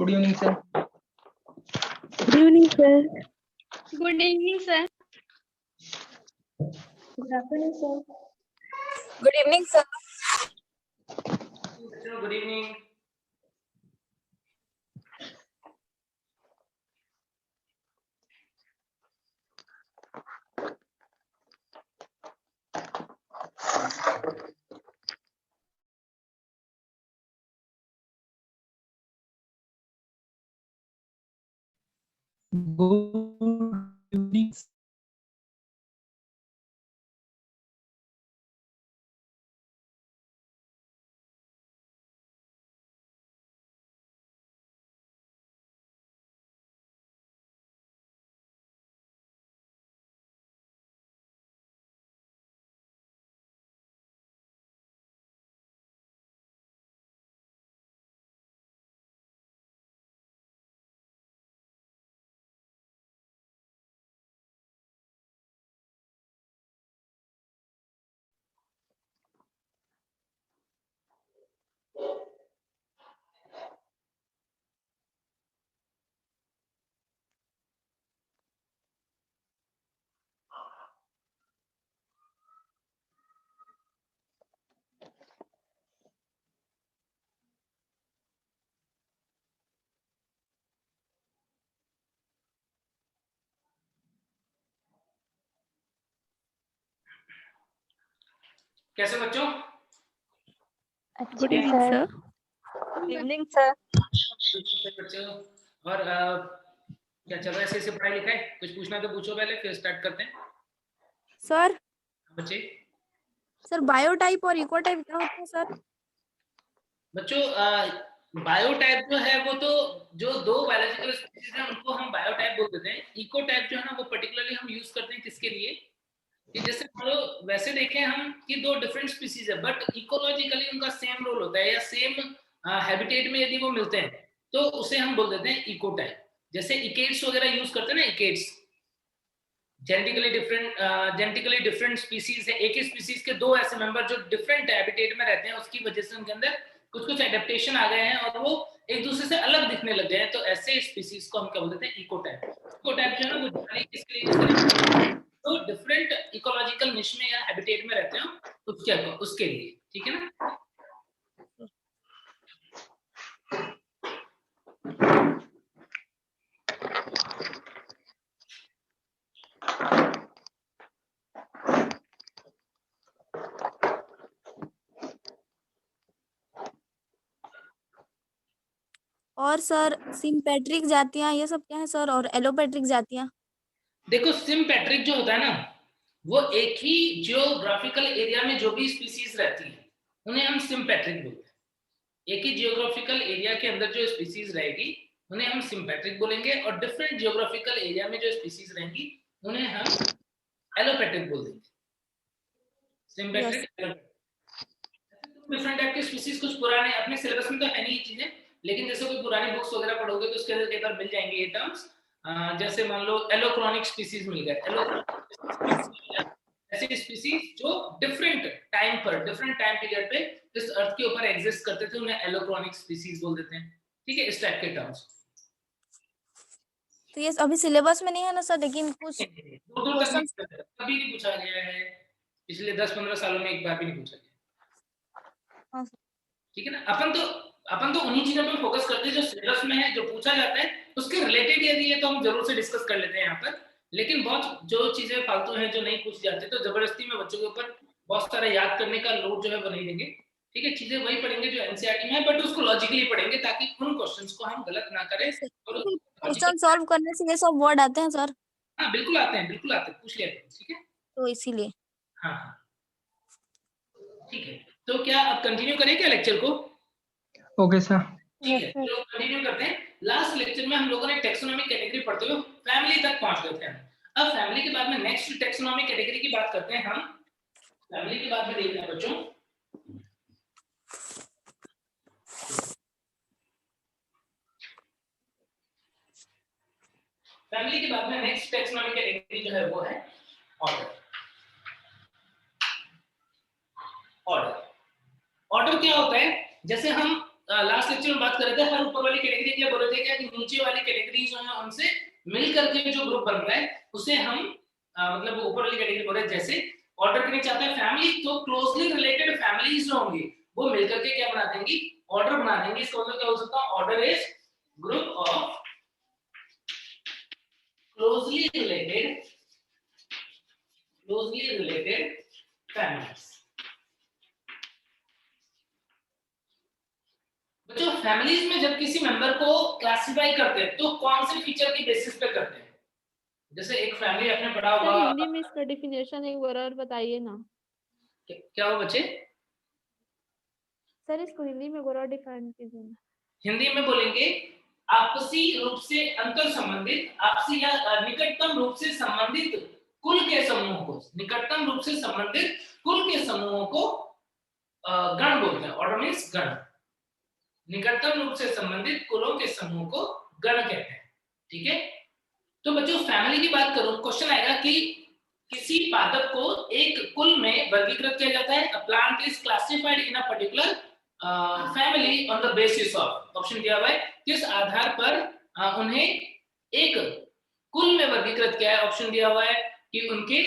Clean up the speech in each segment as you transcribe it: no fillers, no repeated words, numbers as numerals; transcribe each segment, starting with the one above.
Good evening sir. Good evening sir. Good evening sir. Good afternoon sir. Good evening sir. Good evening. Good evening. कैसे बच्चों? Good evening sir. Good evening sir. बच्चों और क्या चल रहा है? ऐसे पढ़ाई लिखाई कुछ पूछना तो पूछो पहले, फिर स्टार्ट करते हैं। सर बच्चे सर बायोटाइप और इकोटाइप क्या होता है सर? बच्चों बायोटाइप जो है वो तो जो दो बायोलॉजिकल स्पीशीज हैं उनको हम बायोटाइप बोल देते हैं। इकोटाइप जो है ना वो पर्टिकुलरली हम यूज करते हैं किसके लिए कि जैसे मान लो वैसे देखें हम कि दो डिफरेंट स्पीशीज है बट इकोलॉजिकली उनका सेम रोल होता है या सेम हैबिटेट में यदि वो मिलते हैं तो उसे हम बोल देते हैं इकोटाइप। जैसे इकेट्स वगैरह यूज करते हैं ना, इकेट्स जेनेटिकली डिफरेंट स्पीशीज है। एक ही स्पीशीज के दो ऐसे मेंबर जो डिफरेंट हैबिटेट में रहते हैं, उसकी वजह से उनके अंदर कुछ एडेप्टेशन आ गए हैं और वो एक दूसरे से अलग दिखने लग गए हैं, तो ऐसे स्पीशीज को हम क्या बोलते हैं? इकोटाइप। इकोटाइप जो है ना वो जनरली किसके लिए यूज करते हैं? तो डिफरेंट इकोलॉजिकल निश में या हैबिटेट में रहते हैं उसके लिए, ठीक है ना। और सर सिम्पेट्रिक जातियां ये सब क्या है सर, और एलोपेट्रिक जातियां? देखो सिम्पेट्रिक जो होता है ना वो एक ही जियोग्राफिकल एरिया में जो भी स्पीशीज रहती है उन्हें हम सिम्पेट्रिक बोलते हैं। एक ही जियोग्राफिकल एरिया के अंदर जो स्पीशीज रहेगी उन्हें हम सिम्पेट्रिक बोलेंगे और डिफरेंट जियोग्राफिकल एरिया में जो स्पीशीज रहेंगी उन्हें हम एलोपेट्रिक बोल देंगे। सिम्पेट्रिक डिफरेंट टाइप के स्पीशीज कुछ पुराने अपने सिलेबस में तो है नहीं ये चीजें, लेकिन जैसे कोई पुरानी बुक्स वगैरह पढ़ोगे तो उसके अंदर कई बार मिल जाएंगे ये टर्म्स। जैसे मान लो एलोक्रोनिक स्पीशीज मिल गए, एलोक्रोनिक ऐसे स्पीशीज जो डिफरेंट टाइम पीरियड पे इस अर्थ के ऊपर एग्जिस्ट करते थे उन्हें एलोक्रोनिक स्पीशीज बोल देते हैं। ठीक है, इस टाइप के टर्म्स। तो ये अभी सिलेबस में नहीं है ना सर, लेकिन कुछ क्वेश्चन कभी नहीं पूछा गया है, पिछले 10-15 सालों में एक बार भी नहीं पूछा गया। ठीक है ना। अपन तो उन्हीं चीजों पे फोकस करते हैं जो सिलेबस में है, जो पूछा जाता है उसके रिलेटेड यदि है तो हम जरूर से डिस्कस कर लेते हैं यहाँ पर। लेकिन बहुत जो चीजें फालतू हैं जो नहीं पूछ जाते तो जबरदस्ती में बच्चों के ऊपर बहुत सारा याद करने का लोड जो है वो नहीं देंगे। ठीक है, चीजें वही पढ़ेंगे जो एनसीईआरटी में है बट उसको लॉजिकली पढ़ेंगे ताकि उन क्वेश्चंस को हम गलत ना करें। और क्वेश्चन सॉल्व करने से ये सब वर्ड आते हैं सर? हाँ बिल्कुल आते हैं, पूछ लिया। ठीक है, तो इसीलिए हाँ ठीक है। तो क्या अब कंटिन्यू करें क्या लेक्चर को? ओके सर, ठीक है तो कंटिन्यू करते हैं। लास्ट लेक्चर में हम लोगों ने टैक्सोनॉमी कैटेगरी पढ़ते हुए फैमिली तक पहुंच गए थे। अब फैमिली के बाद में नेक्स्ट टैक्सोनॉमी कैटेगरी की बात करते हैं हम। फैमिली के बाद में देखना बच्चों, फैमिली के बाद में नेक्स्ट टैक्सोनॉमी कैटेगरी जो है वो है ऑर्डर। ऑर्डर क्या होता है? जैसे हम लास्ट लेक्चर में बात कर रहे थे, हर ऊपर वाली कैटेगरी के लिए बोल रहे थे क्या कि नीचे वाली कैटेगरी जो है उनसे मिल करके जो ग्रुप बन रहा है उसे हम मतलब ऊपर वाली कैटेगरी बोल रहे हैं। जैसे ऑर्डर करना चाहता है फैमिली, तो क्लोजली रिलेटेड फैमिलीज जो होंगी वो मिलकर के क्या बना देंगी, ऑर्डर बना देंगे। इसका मतलब क्या हो सकता है, order is group of closely related families. बच्चों फैमिलीज में जब किसी मेंबर को क्लासिफाई करते हैं तो कौन से फीचर की बेसिस पे करते हैं? जैसे एक फैमिली आपने पढ़ा सर होगा, हिंदी में इसका डेफिनेशन एक बार और बताइए ना। क्या हो बच्चे? सर इसको हिंदी में एक बार और डिफाइन कीजिए ना। हिंदी में बोलेंगे आपसी रूप से अंतर संबंधित, आपसी या निकटतम रूप से संबंधित कुल के समूह को, निकटतम रूप से संबंधित कुल के समूहों को गण बोलते हैं। ऑर्डर मींस गण। निकटतम रूप से संबंधित कुलों के समूह को गण कहते हैं। ठीक है, तो बच्चों फैमिली की बात करूं, क्वेश्चन आएगा कि किसी पादप को एक कुल में वर्गीकृत किया जाता है। A plant is classified in a particular family on the basis of, option दिया हुआ है किस आधार पर उन्हें एक कुल में वर्गीकृत किया है। ऑप्शन दिया हुआ है कि उनके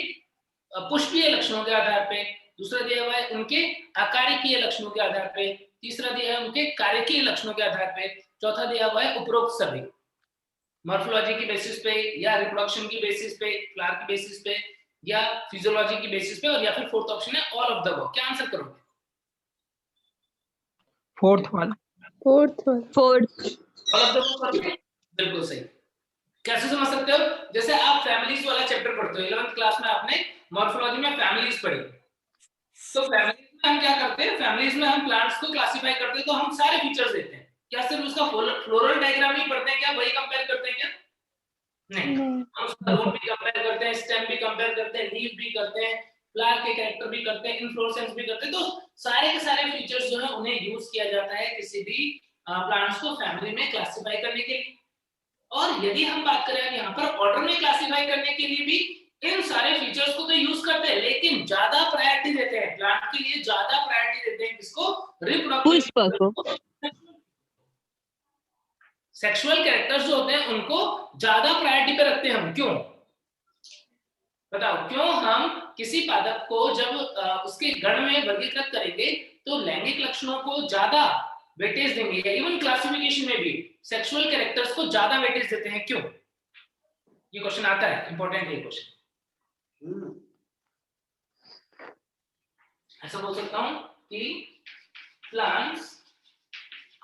पुष्पीय लक्षणों के आधार पे, दूसरा दिया हुआ है उनके आकारिकीय लक्षणों के आधार पे, तीसरा दिया है उनके कार्यकीय लक्षणों के आधार पे, चौथा दिया हुआ है उपरोक्त सभी। मॉर्फोलॉजी की बेसिस पे या रिप्रोडक्शन की बेसिस पे, फ्लावर की बेसिस पे या फिजियोलॉजी की बेसिस पे, और या फिर फोर्थ ऑप्शन है ऑल ऑफ द अबव। क्या आंसर करोगे? फोर्थ वाला। Fourth. All of the above करोगे? बिल्कुल सही। कैसे समझ सकते हो? जैसे आप फैमिलीज वाला चैप्टर पढ़ते हो 11th क्लास में, आपने मॉर्फोलॉजी में फैमिलीज पढ़ी, तो फैमिलीज में हम क्या करते हैं, फैमिलीज में हम प्लांट्स को क्लासिफाई करते हैं तो हम सारे फीचर्स देते हैं। क्या सिर्फ उसका फ्लोरल डायग्राम ही पढ़ते हैं क्या, वही कंपेयर करते हैं क्या? नहीं, हम उसका रूट भी कंपेयर करते हैं, स्टेम भी कंपेयर करते हैं, लीफ भी करते हैं, फ्लावर के कैरेक्टर भी करते हैं, इन्फ्लोरेसेंस भी करते हैं। तो सारे के सारे फीचर्स जो है उन्हें यूज किया जाता है किसी भी प्लांट्स को फैमिली में क्लासिफाई करने के लिए। और यदि हम बात करें यहाँ पर ऑर्डर में क्लासिफाई करने के लिए भी इन सारे फीचर्स को तो यूज करते हैं, लेकिन ज्यादा प्रायोरिटी देते हैं प्लांट के लिए, ज्यादा प्रायोरिटी देते हैं किसको, रिप्रोडक्टिव। सेक्सुअल कैरेक्टर्स जो होते हैं उनको ज्यादा प्रायोरिटी पे रखते हैं हम। क्यों बताओ, क्यों हम किसी पादप को जब उसके गण में वर्गीकृत करेंगे तो लैंगिक लक्षणों को ज्यादा वेटेज देंगे, या इवन क्लासिफिकेशन में भी सेक्सुअल कैरेक्टर्स को ज्यादा वेटेज देते हैं। क्यों? ये क्वेश्चन आता है, इंपॉर्टेंट है क्वेश्चन। ऐसा बोल सकता हूं कि plants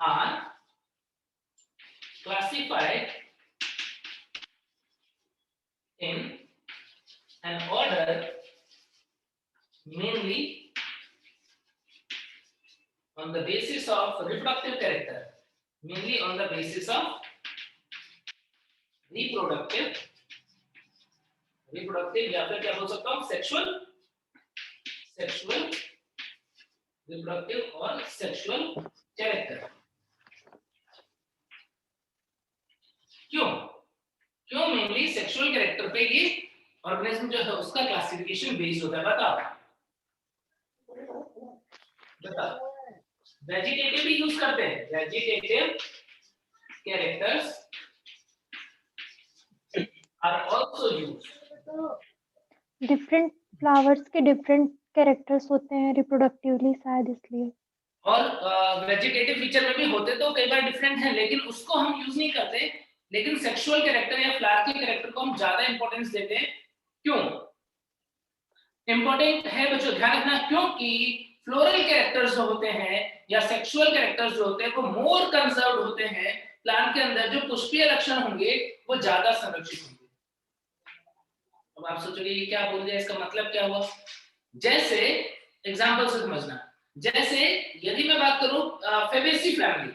are classified in an order mainly on the basis of reproductive character, mainly on the basis of reproductive या फिर क्या बोल सकता हूं, सेक्सुअल रिप्रोडक्टिव और सेक्सुअल कैरेक्टर। क्यों मेनली सेक्सुअल कैरेक्टर पे ये ऑर्गेनिज्म जो है उसका क्लासिफिकेशन बेस्ड होता है? बताओ। वेजिटेटिव भी यूज करते हैं, vegetative characters are also used. Different flowers के डिफरेंट कैरेक्टर्स होते हैं रिप्रोडक्टिवली, शायद इसलिए। और वेजिटेटिव फीचर में भी होते तो कई बार डिफरेंट है, लेकिन उसको हम यूज नहीं करते, लेकिन सेक्सुअल कैरेक्टर या फ्लावर के कैरेक्टर को हम ज्यादा इंपॉर्टेंस देते हैं। क्यों इंपॉर्टेंट है बच्चों, ध्यान रखना, क्योंकि फ्लोरल कैरेक्टर्स जो होते हैं या सेक्सुअल कैरेक्टर्स जो होते हैं वो मोर कंजर्व्ड होते हैं प्लांट के अंदर। जो पुष्पीय लक्षण होंगे वो ज्यादा संरक्षित होंगे। अब आप सोचोगे ये क्या बोल दिया, इसका मतलब क्या हुआ? जैसे एग्जांपल से समझना, जैसे यदि मैं बात करूं फेबेसी फैमिली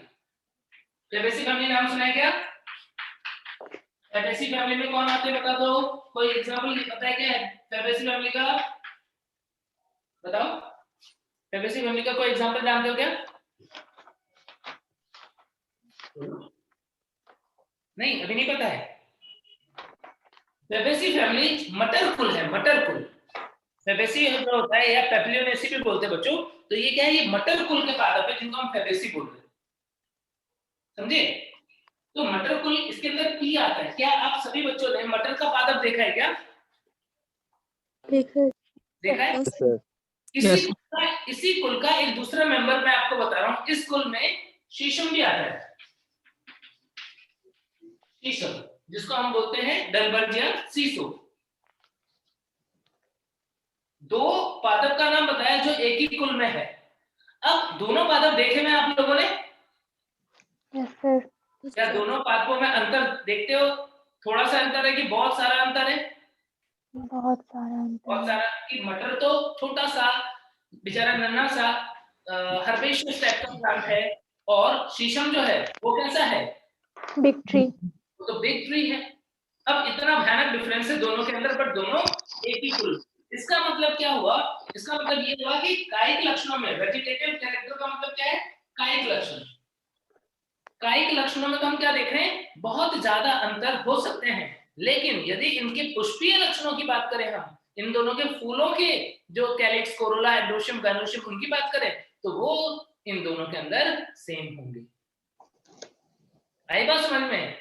नाम सुना है क्या? फेबेसी फैमिली में कौन आते हैं बता दो, कोई एग्जांपल पता है क्या है फेबेसी फैमिली का? बताओ, फेबेसी फैमिली का कोई एग्जांपल जानते हो क्या? नहीं, अभी नहीं पता है। फेबेसी फैमिली मटर कुल है, मटर कुल। फेबेसी जो होता है या पेपिलियोनेसी भी बोलते हैं बच्चों, तो ये क्या है, ये मटर कुल के पादप है जिनको हम फेबेसी बोलते हैं। समझे? तो मटर कुल इसके अंदर पी आता है। क्या आप सभी बच्चों ने मटर का पादप देखा है क्या? देखा है? Yes, सर इसी कुल का एक दूसरा मेंबर मैं आपको बता रहा हूं। इस कुल में शीशम भी आता है। शीशम, जिसको हम बोलते हैं डलबर्जिया सीसो। दो पादप का नाम बताया जो एक ही कुल में है। अब दोनों पादप देखे में आप लोगों ने? Yes sir. क्या दोनों पादपों में अंतर देखते हो? थोड़ा सा अंतर है कि बहुत सारा अंतर है? बहुत सारा अंतर बहुत है। सारा। कि मटर तो छोटा सा बेचारा नन्हा सा हर्बेशियस टाइप का प्लांट है, और शीशम जो है वो कैसा है? Big tree. वो तो बिग ट्री है। अब इतना भयानक डिफरेंस है दोनों के अंदर, बट दोनों एक ही कुल। इसका मतलब क्या हुआ? इसका मतलब ये हुआ कि कायिक लक्षणों में, वेजिटेटिव कैरेक्टर का मतलब क्या है? कायिक लक्षण। कायिक लक्षणों में तो हम क्या देख रहे हैं? बहुत ज्यादा अंतर हो सकते हैं, लेकिन यदि इनके पुष्पीय लक्षणों की बात करें, हम इन दोनों के फूलों के जो कैलिक्स, कोरोला, एंड्रोशियम, गाइनोशियम, उनकी बात करें तो वो इन दोनों के अंदर सेम होंगे। आई बात समझ में?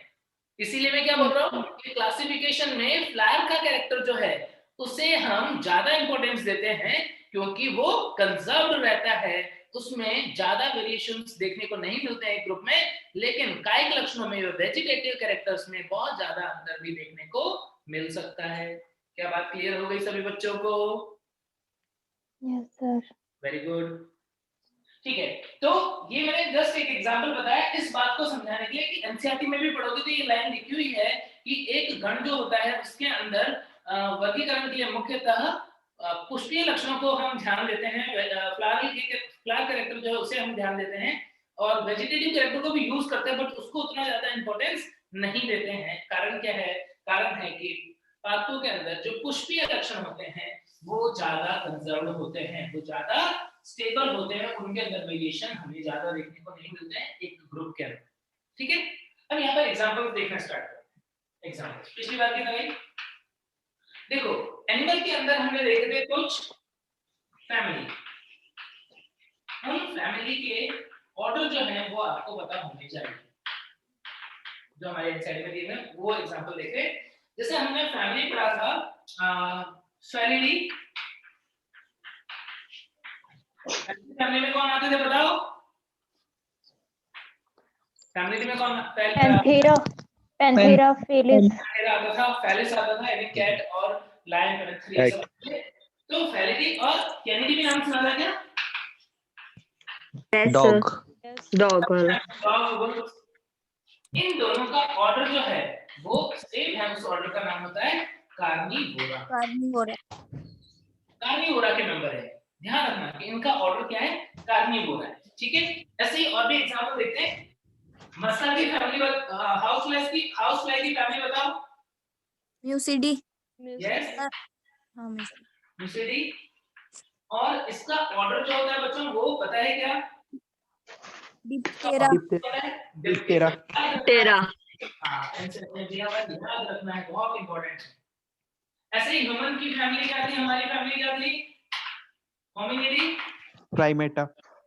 इसीलिए मैं क्या बोल रहा हूँ कि क्लासिफिकेशन में फ्लावर का कैरेक्टर जो है उसे हम ज्यादा इंपॉर्टेंस देते हैं, क्योंकि वो कंजर्व्ड रहता है, उसमें ज्यादा वेरिएशंस देखने को नहीं मिलते हैं एक ग्रुप में। लेकिन कायिक लक्षणों में, वेजिटेटिव कैरेक्टर्स में बहुत ज्यादा अंतर भी देखने को मिल सकता है। क्या बात क्लियर हो गई सभी बच्चों को? Yes sir. Very good. ठीक है, तो ये मैंने जस्ट एक एग्जांपल बताया इस बात को समझाने के लिए कि एनसीईआरटी में भी पढ़ोगे तो ये लाइन लिखी हुई है कि एक गण जो होता है उसके अंदर वर्गीकरण के लिए मुख्यतः पुष्पीय लक्षणों को हम ध्यान देते हैं, फ्लावर कैरेक्टर जो है उसे हम ध्यान देते हैं, और वेजिटेटिव कैरेक्टर को भी यूज करते हैं, बट उसको उतना ज्यादा इंपॉर्टेंस नहीं देते हैं। कारण क्या है? कारण है कि पादपों के अंदर जो पुष्पीय लक्षण होते हैं वो ज्यादा कंजर्व्ड होते हैं, वो ज्यादा स्टेबल होते हैं, उनके अंदर वेरिएशन हमें ज्यादा देखने को नहीं मिलते हैं एक ग्रुप के अंदर। ठीक है, अब यहाँ पर एग्जांपल देखना स्टार्ट करते हैं। एग्जांपल पिछली बार की तरह देखो, एनिमल के अंदर हमने देखे थे कुछ फैमिली। उन फैमिली के ऑर्डर जो है वो आपको पता होने चाहिए, जो हमारे एनसीईआरटी में दिए हैं वो एग्जांपल देखे। जैसे हमने फैमिली पढ़ा था फेलिडी। फैमिली में कौन आते थे बताओ? फैमिली में कौन? Panthera, Panthera Felis. पैंथेरा आता था, फेलिस आता था, यानी कैट और लायन पैंथेरा सब थे। तो फेलिडी और कैनिडी भी नाम सुना था क्या? Dog dog. इन दोनों का ऑर्डर जो है वो सेम है, उस ऑर्डर का नाम होता है कार्निवोरा। कार्निवोरा के मेंबर है। ध्यान रखना कि इनका ऑर्डर क्या है? कार्निवोरा है। ठीक है, ऐसे ही और भी एग्जांपल देखते हैं। मस्का की फैमिली, हाउस फ्लाई की फैमिली बताओ। म्यूसिडी। यस, हाँ म्यूसिडी। और इसका ऑर्डर जो होता है बच्चों वो पता है क्या? डिप्टेरा। डिप्टेरा। याद रखना है, बहुत इंपॉर्टेंट है। ऐसे ही ह्यूमन की फैमिली क्या थी? हमारी फैमिली क्या थी? होमिनिडी। प्राइमेटा।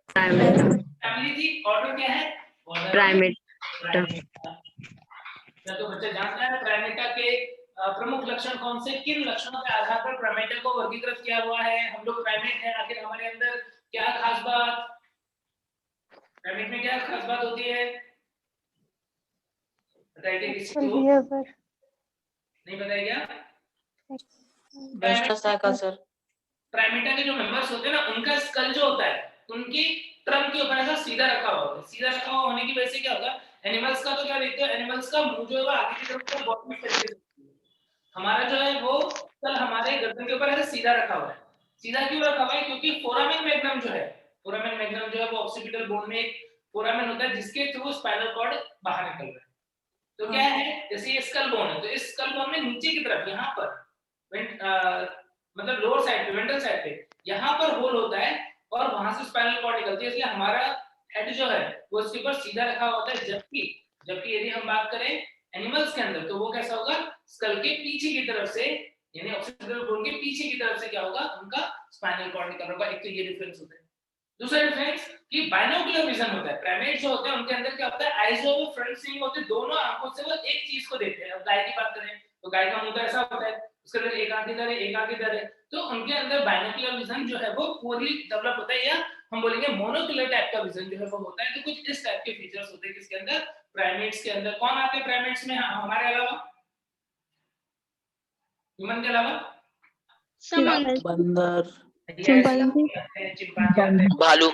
फैमिली थी, ऑर्डर क्या है? प्राइमेटा। क्या तो बच्चे जानते हैं प्राइमेटा के प्रमुख लक्षण कौन से? किन लक्षणों के आधार पर प्राइमेटा को वर्गीकृत किया हुआ है? हम लोग प्राइमेट हैं, आखिर हमारे अंदर क्या खास बात? प्राइमेट में क्या खास बात होती है? बताइए किसी को? नहीं बताइए क्या? प्राइमेटा के जो मेंबर्स होते हैं ना, उनका स्कल जो होता है उनकी ट्रंक के ऊपर ऐसा सीधा रखा हुआ होता है। सीधा रखा हुआ होने की वजह से क्या होगा? एनिमल्स का तो क्या देखते हो, एनिमल्स का मुंह जो है आगे की तरफ का बॉडी इस तरीके से, हमारा जो है वो स्कल हमारे गर्दन के ऊपर ऐसे सीधा रखा हुआ है। सीधा क्यों रखा हुआ है? क्योंकि फोरामेन मैग्नम जो है, फोरामेन मैग्नम जो है वो ऑक्सीपिटल बोन में एक फोरामेन होता है जिसके थ्रू स्पाइनल कॉर्ड बाहर निकल रहा है। तो क्या है, जैसे ये स्कल बोन है तो इस स्कल बोन में नीचे की तरफ यहाँ पर मतलब लोअर साइड पे, वेंट्रल साइड पे यहाँ पर होल होता है और वहां से स्पाइनल कॉर्ड निकलती है, इसलिए हमारा हेड जो है वो इसके ऊपर सीधा रखा होता है। जबकि यदि हम बात करें एनिमल्स के अंदर तो वो कैसा होगा? स्कल के पीछे की तरफ से, यानी ऑक्सीपिटल बोन के पीछे की तरफ से क्या होगा? उनका स्पाइनल कॉर्ड निकल होगा। एक तो ये डिफरेंस होता है। दूसरा डिफरेंस कि बाइनोकुलर विजन होता है, प्राइमेट जो होते हैं उनके अंदर क्या होता है, आईज जो फ्रंट सीइंग होते हैं, दोनों आंखों से वो एक चीज को देखते हैं। अब गाय की बात करें तो गाय का मुंह तो ऐसा होता है, उसके अंदर एक आंख इधर है एक आंख इधर है, तो उनके अंदर बाइनोकुलर विजन जो है वो पूरी डेवलप होता है, या हम बोलेंगे मोनोकुलर टाइप का विजन जो है वो होता है। तो कुछ इस टाइप के फीचर्स होते हैं किसके अंदर, प्राइमेट्स के अंदर। कौन आते हैं प्राइमेट्स में हमारे अलावा, ह्यूमन के अलावा? बंदर, चिंपांजी आते हैं, भालू।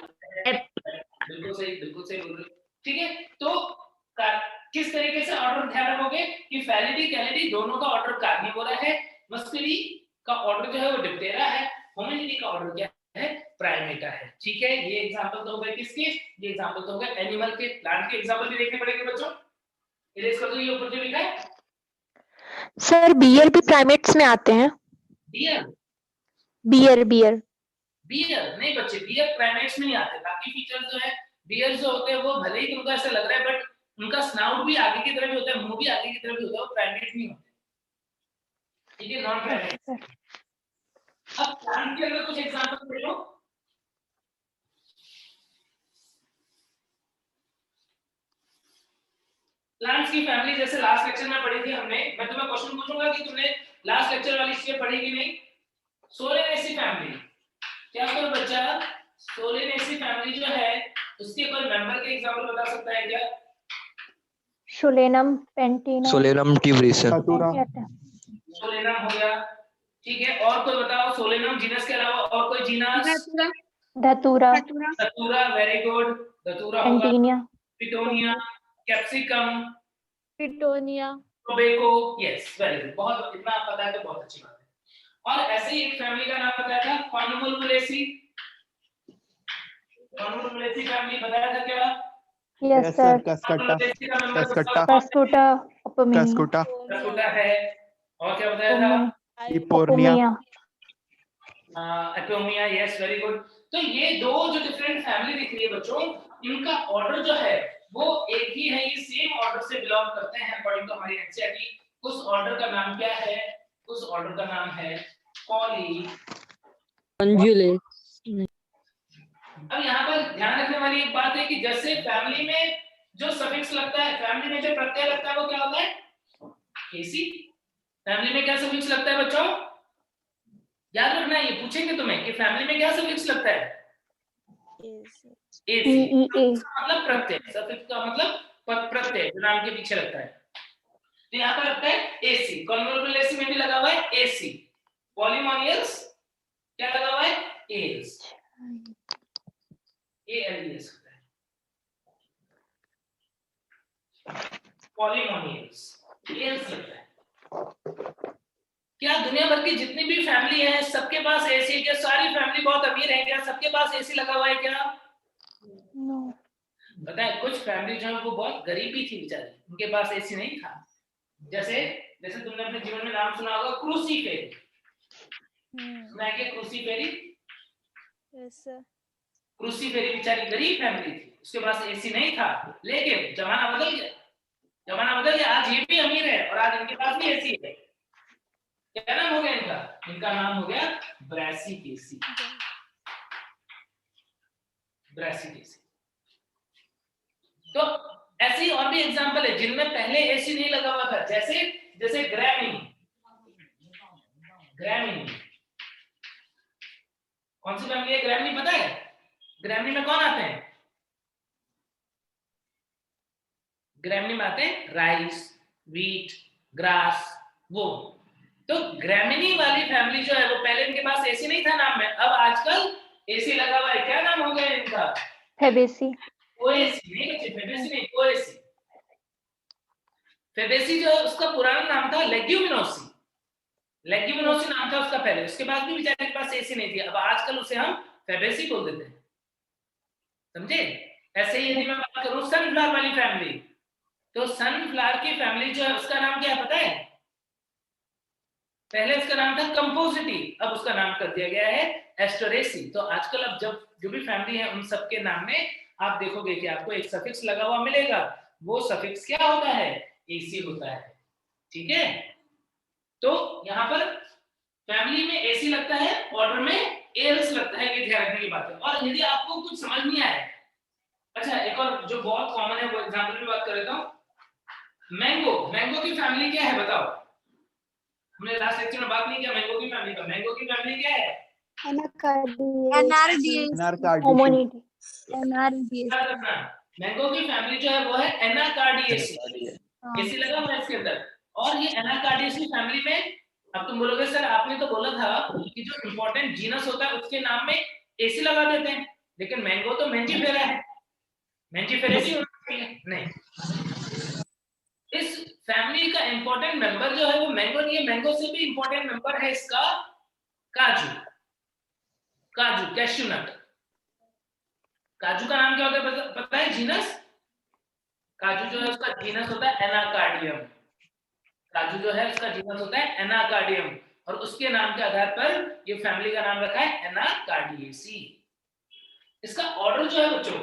बिल्कुल सही बोल रहे हो। ठीक है, तो किस तरीके से ऑर्डर ध्यान रखोगे कि फैलिडी कैलिडी दोनों का ऑर्डर कार्निवोरा है, मस्कुली का ऑर्डर जो है वो डिप्टेरा है, होमिनिडी का ऑर्डर क्या है, प्राइमेटा है। ठीक है, ये एग्जांपल तो हो गए किसके, ये एग्जांपल तो हो गए एनिमल के। प्लांट के एग्जांपल भी देखने पड़ेंगे बच्चों। इरेज कर दो ये ऊपर जो लिखा है। सर बियर भी प्राइमेट्स में आते हैं? बियर बियर नहीं बच्चे, बियर प्राइमेट्स में नहीं आते। बाकी फीचर्स जो है बियर जो होते हैं वो भले ही तुमको ऐसा लग रहा है बट उनका स्नाउट भी आगे की तरफ भी होता है, मुंह भी आगे की तरफ भी होता है, वो प्राइमेट नहीं होते। ठीक है, नॉन प्राइमेट। अब प्लांट के अंदर कुछ एग्जांपल दे लो। प्लांट्स की फैमिली जैसे लास्ट लेक्चर में पढ़ी थी हमने, मैं तुम्हें क्वेश्चन पूछूंगा कि तुमने लास्ट लेक्चर वाली चीजें पढ़ी कि नहीं। सोलेनेसी फैमिली, क्या कोई बच्चा सोलेनेसी फैमिली जो है उसके कोई मेंबर के एग्जांपल बता सकता है क्या? सोलेनम, पेंटिनम, सोलेनम ट्यूबरेशन। सोलेनम हो गया। ठीक है, और कोई बताओ सोलेनम जीनस के अलावा और कोई जीनस? धतूरा, धतूरा, वेरी गुड, धतूरा होगा। Petunia, petunia, capsicum, petunia, tobacco, yes very good, बहुत, इतना आप पता है तो बहुत अच्छी बात है। और ऐसे ही एक फैमिली का नाम बताया था, कॉन्वोलुलेसी। कॉन्वोलुलेसी फैमिली बताया था क्या? यस सर, कस्कुटा, कस्कुटा है। और क्या बताया था? इपोर्निया, एपोमिया, यस वेरी गुड। तो ये दो जो डिफरेंट फैमिली दिख रही है बच्चों, इनका ऑर्डर जो है वो एक ही है, ये सेम ऑर्डर से बिलोंग करते हैं अकॉर्डिंग टू हमारी एनसीईआरटी। उस ऑर्डर का नाम क्या है? उस ऑर्डर का नाम है पॉली। अब यहाँ पर ध्यान रखने वाली एक बात है कि जैसे फैमिली में जो सफिक्स लगता है, फैमिली में जो प्रत्यय लगता है वो क्या होता है? एसी। फैमिली में क्या सफिक्स लगता है बच्चों? याद रखना, ये पूछेंगे तुम्हें कि फैमिली में क्या सफिक्स लगता है? एसी। मतलब प्रत्यय, सफिक्स का मतलब प्रत्यय जो नाम के पीछे लगता है। तो यहाँ पर लगता है एसी। कॉन्वोलुलेसी में भी लगा हुआ है एसी। पॉलीमोनियल्स क्या लगा हुआ है? एल्स। एल्स होता है पॉलीमोनियल्स, एल्स लगता है। क्या दुनिया भर की जितनी भी फैमिली है सबके पास एसी? क्या सारी फैमिली बहुत अमीर है? क्या सबके पास एसी लगा हुआ है क्या? नो। पता है कुछ फैमिली जो है वो बहुत गरीबी थी बेचारी, उनके पास एसी नहीं था। जैसे तुमने अपने जीवन में नाम सुना होगा क्रूसीफेरी। सुना है क्या क्रूसीफेरी? Yes sir. क्रूसीफेरी बेचारी गरीब फैमिली थी, उसके पास एसी नहीं था, लेकिन जमाना बदल गया, आज ये भी अमीर है और आज इनके पास भी एसी है। क्या नाम हो गया इनका? इनका नाम हो गया ब्रैसिकेसी। ब्रैसिकेसी। तो ऐसे ही और भी एग्जांपल है जिनमें पहले एसी नहीं लगा हुआ था, जैसे ग्रैमीनी। कौन सी फैमिली है ग्रैमीनी पता है? ग्रैमीनी में कौन आते हैं? ग्रैमीनी में आते हैं राइस, व्हीट, ग्रास, वो। तो ग्रैमीनी वाली फैमिली जो है वो पहले इनके पास एसी नहीं था नाम में, अब आजकल एसी लगा हुआ है। क्या नाम हो गया इनका? फेबेसी। ओएसी नहीं बच्चे, फेबेसी नहीं, ओएसी। फेबेसी जो है उसका पुराना नाम था लेग्यूमिनोसी। लेग्यूमिनोसी नाम था उसका पहले, उसके बाद भी बेचारे के पास एसी नहीं थी, अब आजकल उसे हम फेबेसी बोल देते हैं। समझे? ऐसे ही यदि मैं बात करूं सनफ्लावर वाली फैमिली, तो सनफ्लावर की फैमिली जो है उसका नाम क्या है पता है? पहले उसका नाम था कंपोजिटी, अब उसका नाम कर दिया गया है एस्टरेसी। तो आजकल अब जब जो भी फैमिली है उन सबके नाम में आप देखोगे कि आपको एक सफिक्स लगा हुआ मिलेगा, वो सफिक्स क्या होता है? एसी होता है। ठीक है, तो यहाँ पर फैमिली में एसी लगता है, ऑर्डर में एल्स लगता है, ये ध्यान रखने की बात है। और यदि आपको कुछ समझ नहीं आया, अच्छा एक और जो बहुत कॉमन है वो एग्जांपल की बात कर लेता हूं। मैंगो की फैमिली क्या है बताओ? हमने लास्ट लेक्चर में बात नहीं किया मैंगो की फैमिली का। मैंगो की फैमिली क्या है? मैंगो की फैमिली जो है वो है एनाकार्डियेसी। एसी लगा हुआ है इसके अंदर। और ये एनाकार्डियेसी फैमिली में, अब तुम बोलोगे सर आपने तो बोला था कि जो इंपॉर्टेंट जीनस होता है उसके नाम में एसी लगा देते हैं, लेकिन मैंगो तो मैंजीफेरा है, मैंजीफेरेसी होना चाहिए नहीं। इस फैमिली का इंपॉर्टेंट मेंबर जो है वो मैंगो नहीं है, मैंगो से भी इंपॉर्टेंट मेंबर है इसका काजू। Cashew nut. काजू का नाम क्या होता है पता है? जीनस। काजू जो है उसका जीनस होता है एनाकार्डियम। काजू जो है उसका जीनस होता है एनाकार्डियम, और उसके नाम के आधार पर ये फैमिली का नाम रखा है एनाकार्डियेसी। इसका ऑर्डर जो है बच्चों,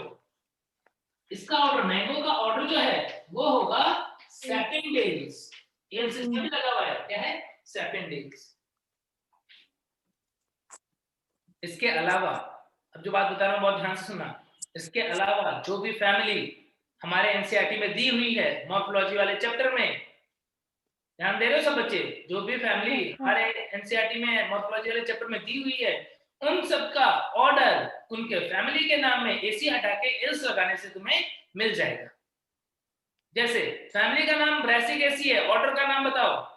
इसका ऑर्डर मैंगो का ऑर्डर जो है वो होगा सेपेंडेल्स। ये सिस्टम में लगा हुआ है, क्या है? सेपेंडेल्स। इसके अलावा अब जो बात बता रहा हूं बहुत ध्यान से सुनना, इसके अलावा जो भी फैमिली हमारे एनसीईआरटी में दी हुई है मॉर्फोलॉजी वाले चैप्टर में, ध्यान दे रहे हो सब बच्चे? जो भी फैमिली हमारे एनसीईआरटी में मॉर्फोलॉजी वाले चैप्टर में दी हुई है उन सबका ऑर्डर उनके फैमिली के नाम में एसी हटा के एल्स लगाने से तुम्हें मिल जाएगा। जैसे फैमिली का नाम ब्रैसिकेसी है, ऑर्डर का नाम बताओ?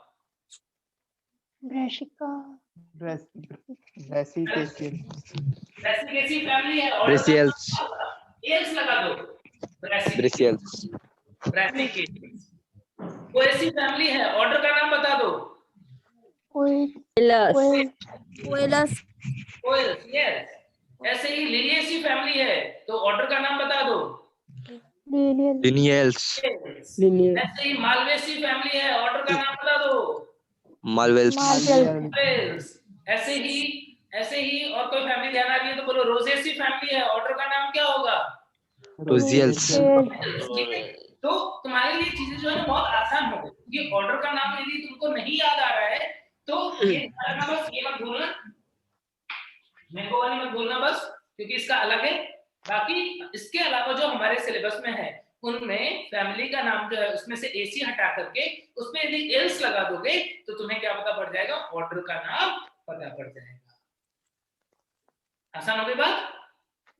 ब्रैसिकेसी फैमिली है, ऑर्डर एल्स लगा दो ब्रैसिकेसी। कोएसी फैमिली है, ऑर्डर का नाम बता दो? कोएलस। यस। ऐसे ही लिलियेसी फैमिली है तो ऑर्डर का नाम बता दो? लिनियल्स। ऐसे ही मालवेसी फैमिली है, ऑर्डर का नाम बता दो? मालवेल्स। ऐसे ही और कोई फैमिली ध्यान आ रही है तो बोलो? रोजेसी फैमिली है, ऑर्डर का नाम क्या होगा? रोजियल्स। तो तुम्हारे लिए चीजें जो है ना बहुत आसान हो गई। ये ऑर्डर का नाम यदि तुमको नहीं याद आ रहा है तो ये बस ये मत भूलना, मैंगो वाली मत भूलना बस, क्योंकि इसका अलग है। बाकी इसके अलावा जो हमारे सिलेबस में है उनमें फैमिली का नाम जो है उसमें से एसी हटा करके उसमें यदि एल्स लगा दोगे तो तुम्हें क्या पता पड़ जाएगा? ऑर्डर का नाम पता पड़ जाएगा। आसान हो गई बात?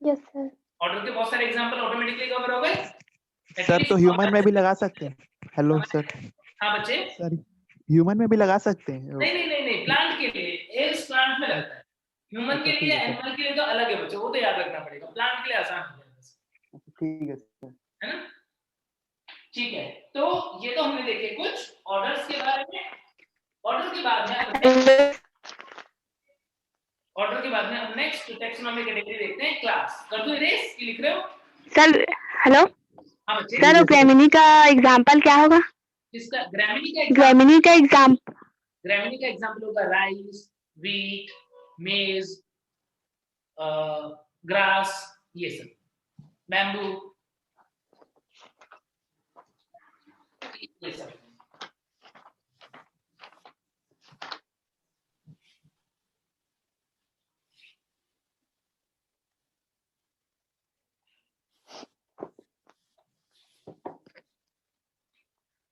Yes sir. ऑर्डर के बहुत सारे एग्जांपल ऑटोमेटिकली कवर हो गए। सर तो ह्यूमन में भी लगा सकते हैं। Hello sir. हाँ बच्चे। सर ह्यूमन में भी लगा सकते हैं? नहीं, प्लांट के लिए एल्स प्लांट में लगता है, ह्यूमन के लिए एनिमल के लिए तो अलग है बच्चों, वो तो याद रखना पड़ेगा। प्लांट के लिए आसान हो जाएगा। ठीक है सर, है ना? ठीक है, तो ये तो हमने देखे कुछ ऑर्डर्स के बारे में। ऑर्डर के बाद में हम नेक्स्ट टैक्सोनॉमी कैटेगरी देखते हैं, क्लास। कर दो इरेज की लिख रहे हो? Sir hello. हाँ बच्चे। सर ग्रेमिनी का एग्जांपल क्या होगा? किसका? ग्रेमिनी का एग्जांपल होगा राइस, व्हीट, मेज, ग्रास, ये सब, बैम्बू, ये सब।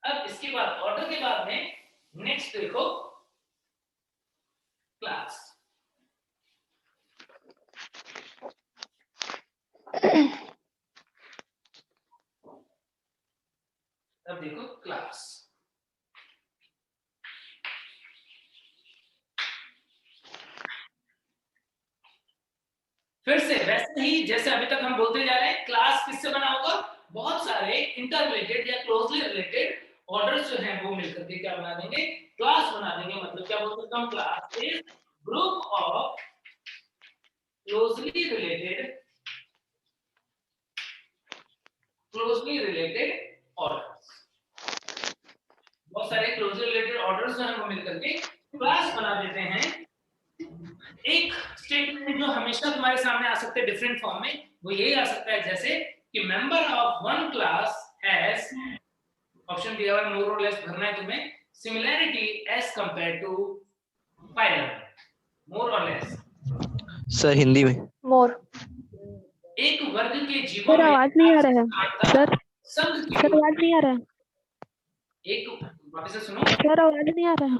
अब इसके बाद ऑर्डर के बाद में नेक्स्ट देखो क्लास। अब देखो क्लास। फिर से वैसे ही जैसे अभी तक हम बोलते जा रहे हैं, क्लास किससे बना होगा? बहुत सारे इंटररिलेटेड या क्लोजली रिलेटेड ऑर्डर्स जो हैं वो मिलकर के क्या बना देंगे? क्लास बना देंगे। मतलब क्या बोल सकता हूं? Class is group of closely related orders. बहुत सारे क्लोजली रिलेटेड ऑर्डर्स जो हैं वो मिलकर के क्लास बना देते हैं। एक स्टेटमेंट जो हमेशा तुम्हारे सामने आ सकते हैं डिफरेंट फॉर्म में, वो यही आ सकता है जैसे कि member of one class has, option दिया हुआ है, मोर और लेस भरना है तुम्हें, similarity as compare to phylum, more और लेस। सर हिंदी में। मोर। एक वर्ग के जीवों सर में आवाज नहीं आ रहा है समानता सर संघ की सर आवाज नहीं आ रहा है एक वापस से सुनो, सर आवाज नहीं आ रहा है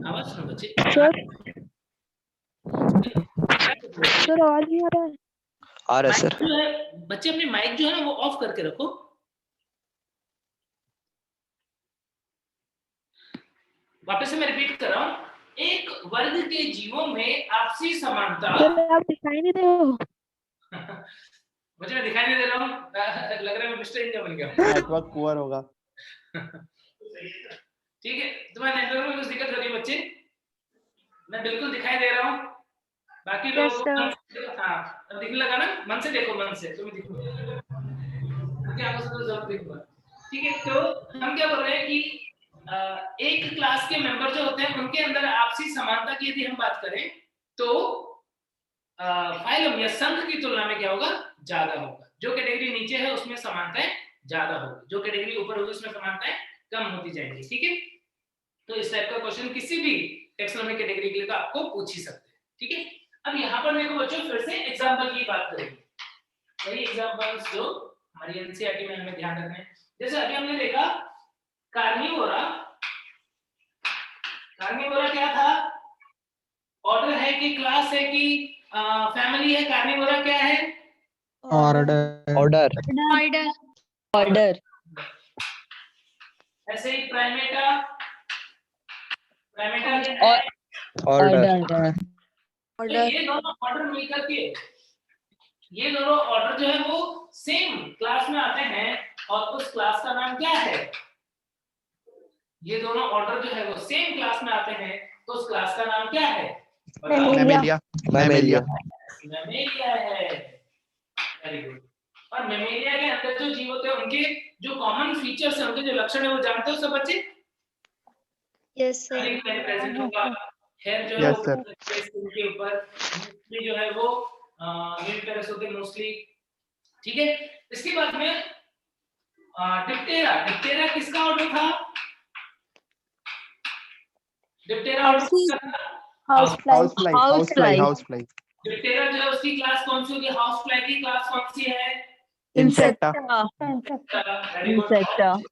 आवाज सुनो बच्चे। सर सर आवाज नहीं आ रहा है आ रहा है माइक सर। जो है बच्चे, अपनी माइक जो है ना वो ऑफ करके रखो। वापस से मैं रिपीट कर रहा हूँ, एक वर्ग के जीवों में आपसी समानता। सर आप दिखाई नहीं दे रहे हो मुझे मैं दिखाई नहीं दे रहा हूँ, लग रहा है मैं मिस्टर इंडिया बन गया हूँ। नेटवर्क पुअर होगा। ठीक है, तुम्हारे नेटवर्क में कुछ दिक्कत हो रही है बच्चे? मैं बिल्कुल दिखाई दे रहा हूँ, बाकी लोग हाँ अब दिखने लगा ना, मन से देखो, मन से तुम्हें दिखो, आंखों से तो जरूर दिखूंगा। ठीक है, तो हम क्या बोल रहे हैं कि एक क्लास के मेंबर जो होते हैं उनके अंदर आपसी समानता की यदि हम बात करें तो फाइलम या संघ की तुलना में क्या होगा, ज्यादा होगा। जो कैटेगरी नीचे है उसमें समानताएं ज्यादा होगी, जो कैटेगरी ऊपर होगी उसमें समानताएं कम होती जाएंगी। ठीक है, तो इस टाइप का क्वेश्चन किसी भी टेक्सोनॉमी कैटेगरी के लिए तो आपको पूछ ही सकते हैं। ठीक है, अब यहाँ पर देखो बच्चों, फिर से एग्जाम्पल की बात करेंगे, वही एग्जाम्पल्स जो हमारी एनसीईआरटी में हमें ध्यान रखना है। जैसे अभी हमने देखा कार्निवोरा, कार्निवोरा क्या था, ऑर्डर है कि क्लास है कि फैमिली है? कार्निवोरा क्या है? ऑर्डर। ऑर्डर। ऑर्डर। ऑर्डर। ऐसे ही प्राइमेटा, प्राइमेटा क्या है? ऑर्डर। तो ये दोनों ऑर्डर मिलकर के, ये दोनों ऑर्डर जो है वो सेम क्लास में आते हैं और उस क्लास का नाम क्या है? ये दोनों ऑर्डर जो है वो सेम क्लास में आते हैं तो उस क्लास का नाम क्या है? मैमेलिया। मैमेलिया। मैमेलिया है। Very good. और मैमेलिया के अंदर जो जीव होते हैं उनके जो कॉमन फीचर्स हैं, उनके जो लक्षण है वो जानते हो सब बच्चे? Yes sir. प्रेजेंट होगा, हेयर जो है Yes, वो sir. उनके ऊपर, मोस्टली जो है वो यूनिपेरस होते हैं मोस्टली। ठीक है, इसके बाद में डिप्टेरा, डिप्टेरा किसका ऑर्डर था? डिप्टेरा ऑर्डर किसका था? House fly. House fly. House fly. Diptera जो है उसकी क्लास कौन सी होगी? हाउस फ्लाई की क्लास कौन सी है? इंसेक्टा। Very good.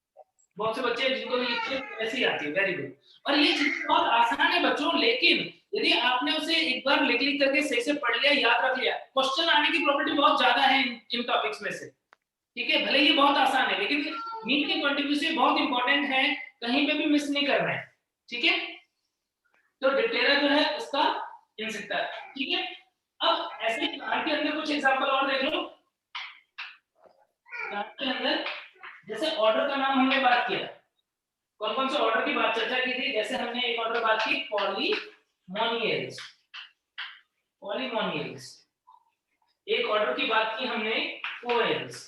बहुत से बच्चे जिनको ये चीज ऐसे ही आती है, वेरी गुड। और ये चीज बहुत आसान है बच्चों, लेकिन यदि आपने उसे एक बार लिख लिख करके सही से पढ़ लिया, याद रख लिया, क्वेश्चन आने की प्रोबेबिलिटी बहुत ज्यादा है इन टॉपिक्स में से। ठीक है, भले ये बहुत आसान है लेकिन नीट के पॉइंट ऑफ व्यू से बहुत इंपॉर्टेंट है, कहीं पे भी मिस नहीं करना है। ठीक है, तो डिप्टेरा जो है उसका इंसेक्टा। ठीक है, अब ऐसे प्लांट के अंदर कुछ एग्जांपल और देख लो। प्लांट के अंदर जैसे ऑर्डर का नाम हमने बात किया, कौन कौन से ऑर्डर की बात चर्चा की थी? जैसे हमने एक ऑर्डर बात की पॉलीमोनियल्स, पॉलीमोनियल्स। एक ऑर्डर की बात की हमने कोएल्स।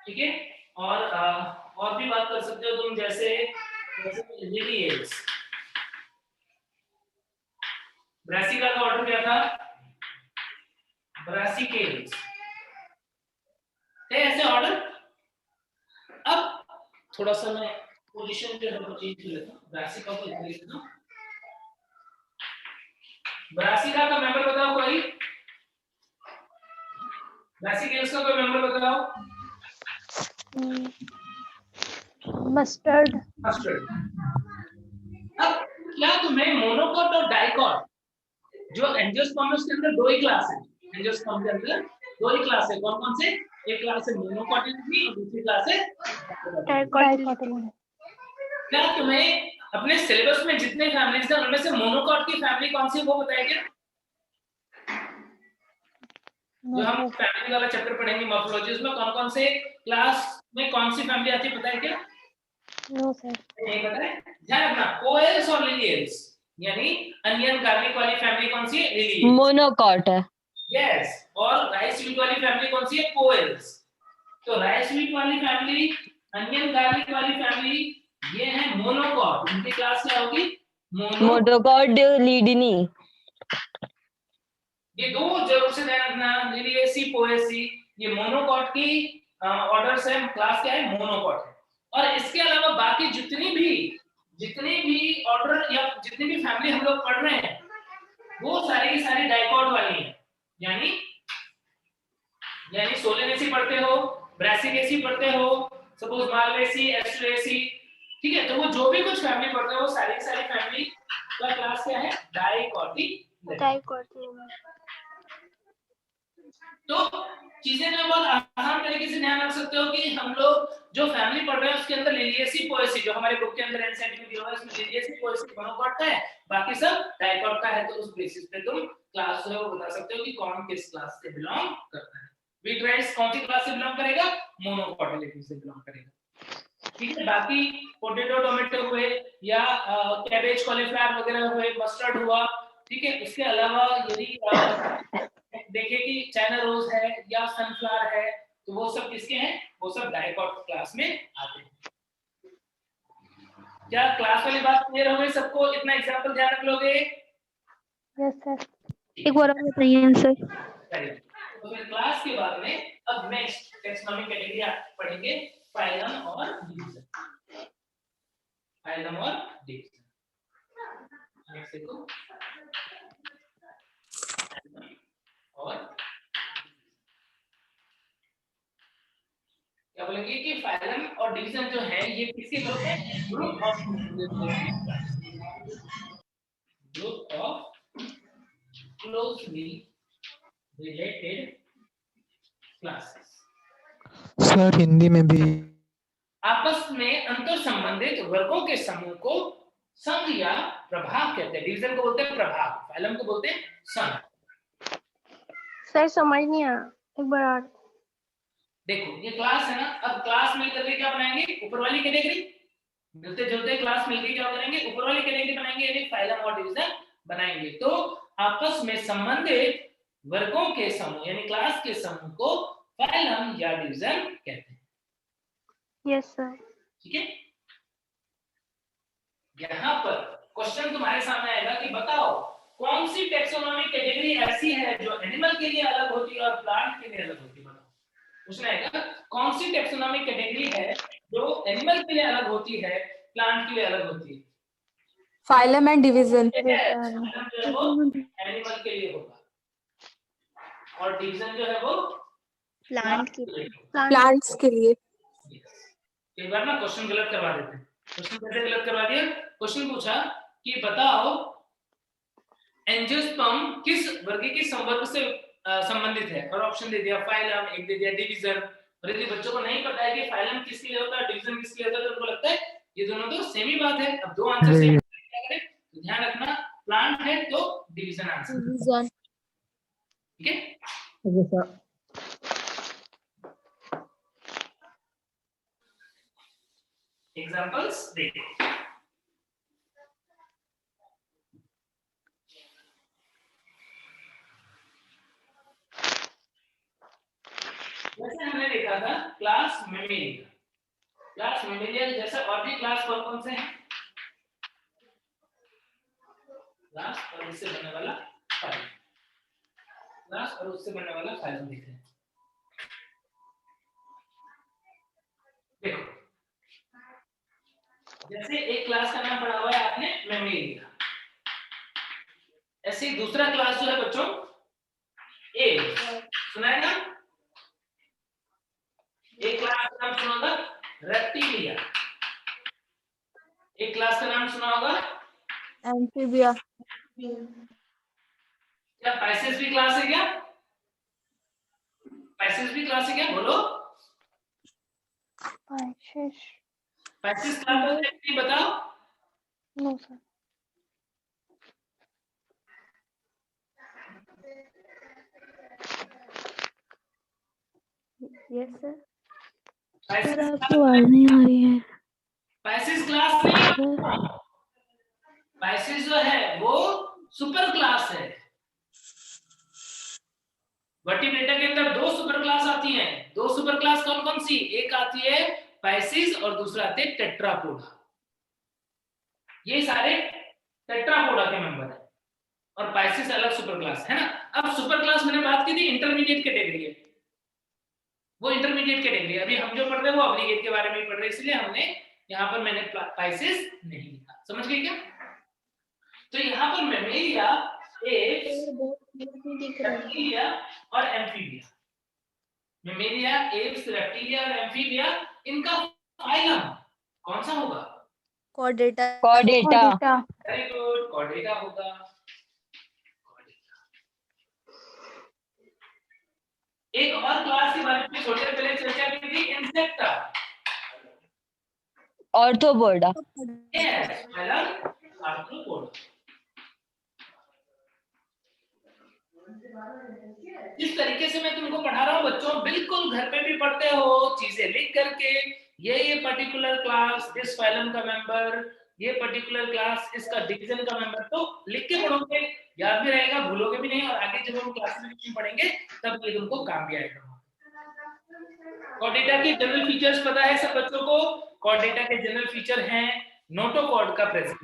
ठीक है, और भी बात कर सकते हो तुम, जैसे लिलियल्स। ब्रासिका का ऑर्डर क्या था? ब्रासिकेल्स। ऐसे ऑर्डर। अब थोड़ा सा मैं पोजीशन जो है वो चेंज कर लेता हूं, ब्रासिका को इधर लिख देता हूं। ब्रासिका का मेंबर बताओ कोई? ब्रासिकेल्स का कोई मेंबर बताओ? मस्टर्ड। मस्टर्ड। अब क्या तुम्हें मोनोकॉट और डाइकॉट, जो एंजियोस्पर्म्स के अंदर दो ही क्लास है, एंजियोस्पर्म के अंदर दो ही क्लास है, कौन कौन से? एक क्लास है मोनोकॉटिलिडनी और दूसरी क्लास है डाइकोटिलिडनी। क्या तुम्हें अपने सिलेबस में जितने फैमिलीज हैं उनमें से मोनोकॉट की फैमिली कौन सी है वो बताया क्या? जो हम फैमिली वाला चैप्टर पढ़ेंगे मॉर्फोलॉजी, उसमें कौन कौन से क्लास में कौन सी फैमिली आती है बताया क्या? No sir. नहीं पता है? ध्यान रखना, कोएल्स और लिलियल्स, यानी अनियन गार्लिक वाली फैमिली कौन सी है? लिलियल्स। मोनोकॉट है। यस, और राइस वीट वाली फैमिली कौन सी है? कोएल्स। तो राइस वीट वाली फैमिली, अनियन गार्लिक वाली फैमिली, ये है मोनोकॉट। इनकी क्लास क्या होगी? मोनोकॉटिलिडनी। ये दो जरूर से ध्यान रखना, लिलियेसी, पोएसी, ये मोनोकॉट की ऑर्डर्स है, क्लास क्या है? मोनोकॉट है। और इसके अलावा बाकी जितनी भी ऑर्डर या जितनी भी फैमिली हम लोग पढ़ रहे हैं, वो सारी की सारी डाइकॉट वाली है, यानी सोलेनेसी पढ़ते हो, ब्रासिकेसी पढ़ते हो, सपोज मालवेसी, एस्ट्रेसी, ठीक है। तो वो जो भी कुछ फैमिली पढ़ते हो वो सारी की सारी फैमिली का क्लास क्या है, डाइकोटिलेडन। तो चीजें जो बहुत आसान तरीके से ध्यान रख सकते हो कि हम लोग जो फैमिली पढ़ रहे हैं उसके अंदर लिलियेसी पोएसी, जो हमारे बुक के अंदर एनसीईआरटी में दिया हुआ है, उसमें लिलियेसी पोएसी मोनोकॉट का है, बाकी सब डाइकॉट का है। तो उस बेसिस पे तुम क्लास जो है वो बता सकते हो कि कौन किस क्लास से बिलोंग करता है। वीट राइस कौन सी क्लास से बिलोंग करेगा, मोनोकॉटिलेडन से बिलोंग करेगा, ठीक है। बाकी पोटैटो, टोमेटो हुए या कैबेज, कॉलीफ्लावर वगैरह हुए, मस्टर्ड हुआ, ठीक है। इसके अलावा यदि देखिए कि चाइना रोज है या सनफ्लावर है, तो वो सब किसके हैं, वो सब डाइकॉट क्लास में आते हैं। क्या क्लास वाली बात क्लियर हो गई सबको? इतना एग्जांपल ध्यान रख लोगे? Yes sir. एक बार और बताइए आंसर। तो फिर क्लास के बाद में अब नेक्स्ट टेक्सोनॉमी कैटेगरी आप पढ़ेंगे, फाइलम और डिवीजन। फाइलम और डिवीजन, नेक्स्ट देखो और क्या बोलेंगे कि फाइलम और डिवीजन जो है ये किसके ग्रुप है, group of closely related classes. Sir Hindi में भी आपस में अंतर संबंधित वर्गों के समूह को संघ या प्रभाग कहते हैं। डिवीजन को बोलते हैं प्रभाग, फाइलम को बोलते हैं संघ। सर समझ नहीं आया, एक बार और। देखो ये क्लास है ना, अब क्लास मिलकर के क्या बनाएंगे, ऊपर वाली कैटेगरी, मिलते जुलते क्लास मिलकर क्या करेंगे, ऊपर वाली कैटेगरी बनाएंगे, यानी फाइलम और डिवीजन बनाएंगे। तो आपस में संबंधित वर्गों के समूह यानी क्लास के समूह को फाइलम या डिवीजन कहते हैं। Yes sir. ठीक है, यहाँ पर क्वेश्चन तुम्हारे सामने आएगा कि बताओ कौन सी टेक्सोनॉमी कैटेगरी ऐसी है जो एनिमल के लिए अलग होती है और प्लांट के लिए अलग होती है। बताओ, पूछना है कौन सी टेक्सोनॉमी कैटेगरी है जो एनिमल के लिए अलग होती है, प्लांट के लिए अलग होती है। Phylum and division. वो एनिमल के लिए होगा और डिवीजन जो है वो प्लांट के लिए। प्लांट्स के लिए। एक बार ना क्वेश्चन गलत करवा देते हैं। क्वेश्चन कैसे गलत करवा दिया, क्वेश्चन पूछा कि बताओ एंजियोस्पर्म किस वर्ग के संवर्ग से संबंधित है, और ऑप्शन दे दिया फाइलम, एक दे दिया डिवीजन। और यदि बच्चों को नहीं पता है कि फाइलम किसके लिए होता है, डिवीजन किसके लिए होता है, तो उनको लगता है ये दोनों तो सेम ही बात है। अब दो आंसर सेम, क्या करें, तो ध्यान रखना प्लांट है तो डिवीजन आंसर, डिवीजन। ठीक है। एग्जांपल्स देखो, जैसे हमने देखा था क्लास मेमेलिया, क्लास मेमेलिया जैसा और भी क्लास कौन कौन से हैं, क्लास और इससे बनने वाला फाइलम, क्लास और उससे बनने वाला फाइलम दिख रहे हैं। देखो जैसे एक क्लास का नाम पढ़ा हुआ है आपने मेमेलिया, ऐसे ही दूसरा क्लास जो है बच्चों ए, सुना है ना, एक क्लास का नाम सुना होगा रेप्टिलिया, एक क्लास का नाम सुना होगा एम्फीबिया। क्या पैसेज भी क्लास है, क्या पैसेज भी क्लास है क्या, बोलो पैसेज क्लास है, बताओ। No sir. Yes sir. Sir आपकी आवाज नहीं आ रही है। पैसेज क्लास नहीं, पैसेज जो है वो सुपर क्लास है। वर्टिब्रेटा के अंदर दो सुपर क्लास आती हैं, दो सुपर क्लास कौन कौन सी, एक आती है पैसेज और दूसरा आते हैं टेट्रापोडा। ये सारे टेट्रापोडा के मेंबर हैं और पैसेज अलग सुपर क्लास है ना। अब सुपर क्लास मैंने बात की थी इंटरमीडिएट कैटेगरी है, वो इंटरमीडिएट कैटेगरी, अभी हम जो पढ़ रहे हैं वो ऑब्लिगेट के बारे में ही पढ़ रहे हैं, इसलिए हमने यहाँ पर मैंने पैसेज नहीं लिखा, समझ गए क्या। तो यहाँ पर मेमेलिया रेप्टिलिया और एम्फीबिया। मेमेलिया, एप्स, रेप्टिलिया और एम्फीबिया, इनका फाइलम कौन सा होगा? Chordata. Chordata. Very good, Chordata होगा। एक और क्लास के बारे में थोड़ी देर पहले चर्चा की थी, insecta. Arthropoda. Yes, phylum arthropoda. जिस तरीके से मैं तुमको पढ़ा रहा हूँ बच्चों, बिल्कुल घर पे भी पढ़ते हो, चीजें लिख करके, ये पर्टिकुलर क्लास इस फाइलम का मेंबर, ये पर्टिकुलर क्लास इसका डिवीजन का मेंबर, तो लिख के पढ़ोगे, याद भी रहेगा, भूलोगे भी नहीं, और आगे जब हम क्लासिफिकेशन पढ़ेंगे तब ये तुमको काम भी आएगा। कॉर्डेटा की जनरल फीचर्स पता है सब बच्चों को? कॉर्डेटा के जनरल फीचर हैं नोटोकॉर्ड का प्रेजेंट।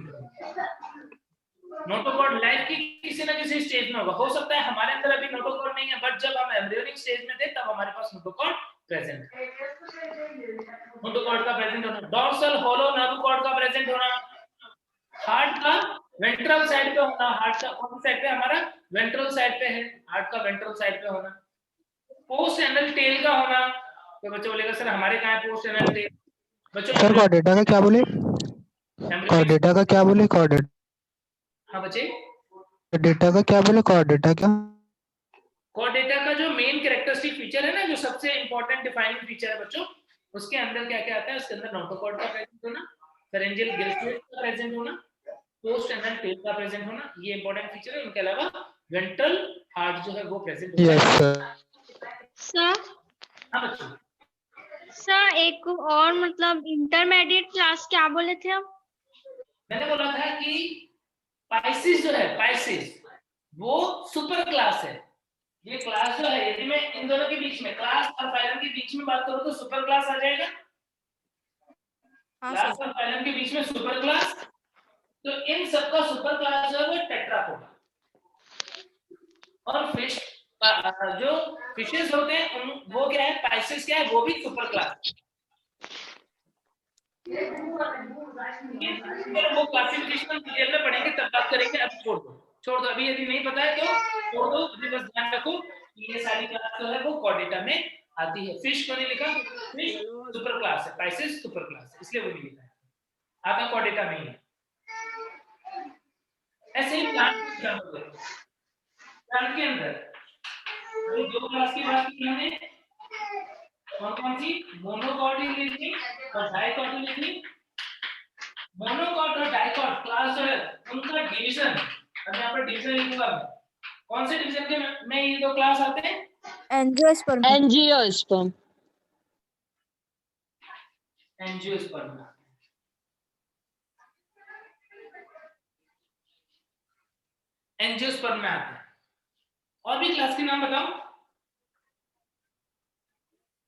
नोटोकॉर्ड लाइफ की किसी ना किसी स्टेज में होगा, हो सकता है हमारे अंदर अभी नोटोकॉर्ड नहीं है, बट जब हम एम्ब्रियोनिक स्टेज में थे तब हमारे पास नोटोकॉर्ड प्रेजेंट है। नोटोकॉर्ड का प्रेजेंट होना, डॉर्सल होलो नर्व कॉर्ड का प्रेजेंट होना, हार्ट का वेंट्रल साइड पे होना, हार्ट का कौन सी साइड पे? हमारा वेंट्रल साइड पे है, हार्ट का वेंट्रल साइड पे होना, पोस्ट एनल टेल का होना। तो बच्चों बोलेगा सर हमारे कहाँ है पोस्ट एनल टेल? बच्चों सर कॉर्डेटा का क्या बोले? कॉर्डेटा का क्या बोले? कॉर्डेटा। हाँ बच्चे, डेटा का क्या बोले? कॉर्डेटा क्या? कॉर्डेटा का जो मेन कैरेक्टरिस्टिक फीचर है ना, जो सबसे इंपॉर्टेंट डिफाइनिंग फीचर है बच्चों, उसके अंदर क्या क्या आता है? उसके अंदर नोटोकॉर्ड का प्रेजेंट होना, फेरेंजियल गिल्स का प्रेजेंट होना, पोस्ट एनल टेल का प्रेजेंट होना, ये इंपॉर्टेंट फीचर है। उनके अलावा वेंट्रल हार्ट जो है वो प्रेजेंट होता है। Yes sir. सर हाँ बच्चों, सर एक और मतलब इंटरमीडिएट क्लास क्या बोले थे आप? मैंने बोला था कि पाइसिस जो है, पाइसिस वो सुपर क्लास है। ये क्लास जो है, यदि मैं इन दोनों के बीच में, क्लास और फाइलम के बीच में बात करूं तो सुपर क्लास आ जाएगा। हाँ क्लास सर। और फाइलम के बीच में सुपर क्लास, तो इन सबका सुपर क्लास जो है वो टेट्रापोडा। और फिश जो फिशेस होते हैं वो क्या है? पाइसिस क्या है? वो भी सुपर क्लास। वो क्लासिफिकेशन डिटेल में पढ़ेंगे तब बात करेंगे, अब छोड़ दो अभी, यदि नहीं पता है तो छोड़ दो, अभी बस ध्यान रखो कि ये सारी क्लास जो है वो कॉर्डेटा में आती है। फिश को नहीं लिखा, फिश सुपर क्लास है, पाइसिस सुपर क्लास है, इसलिए वो नहीं लिखा है, आता कॉर्डेटा में ही है। ऐसे ही प्लांट के अंदर अभी दो क्लास की बात की हमने, कौन सी? मोनोकॉटिलिडनी और डाइकॉटिलिडनी। मोनोकॉट और डाइकॉट क्लास जो है उनका डिवीजन, अब यहाँ पर डिवीजन लिखूंगा मैं, कौन से डिवीजन के में ये दो क्लास आते हैं? एंजियोस्पर्म। एंजियोस्पर्म। एंजियोस्पर्म में आते हैं। एंजियोस्पर्म में आते हैं। और भी क्लास के नाम बताओ,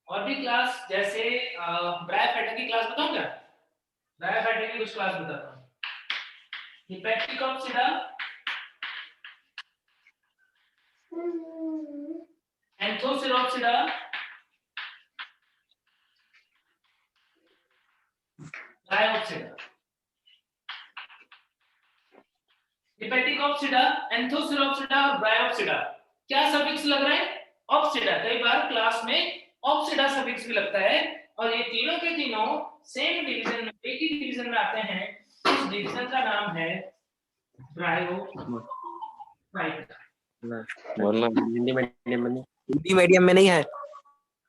और भी क्लास, जैसे ब्रायोफाइटा की क्लास बताऊं क्या? ब्रायोफाइटा की कुछ क्लास बताता हूं। हिपैटिकॉप्सिडा, एंथोसिरोप्सिडा, ब्रायोप्सिडा। हिपैटिकॉप्सिडा, एंथोसिरोप्सिडा और ब्रायोप्सिडा, क्या सफिक्स लग रहा है? ऑप्सिडा। कई बार क्लास में ऑप्सिडा सफिक्स भी लगता है, और ये तीनों के तीनों सेम डिवीजन में, एक ही डिवीजन में आते हैं। इस डिवीजन का नाम है ब्रायोफाइटा। बोलना हिंदी मीडियम में नहीं है।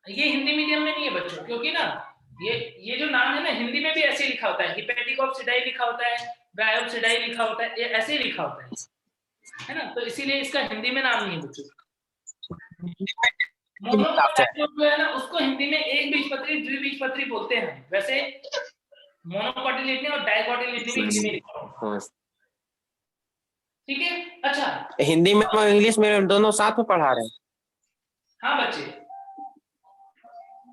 ये हिंदी मीडियम में नहीं है बच्चों, क्योंकि ना ये जो नाम है ना, हिंदी में भी ऐसे लिखा होता है, हिपैटिकॉप्सिडाई लिखा होता है, ब्रायोप्सिडाई लिखा होता है, ये ऐसे ही लिखा होता है ना, तो इसीलिए इसका हिंदी में नाम नहीं है बच्चों। मोनोकॉटिलिडनी जो है ना, उसको हिंदी में एक बीजपत्री, द्विबीजपत्री बोलते हैं। वैसे मोनोकॉटिलिडनी और डाइकॉटिलिडनी भी हिंदी में लिखा होता है, ठीक है? अच्छा, हिंदी में और इंग्लिश में दोनों साथ में पढ़ा रहे हैं। हाँ बच्चे,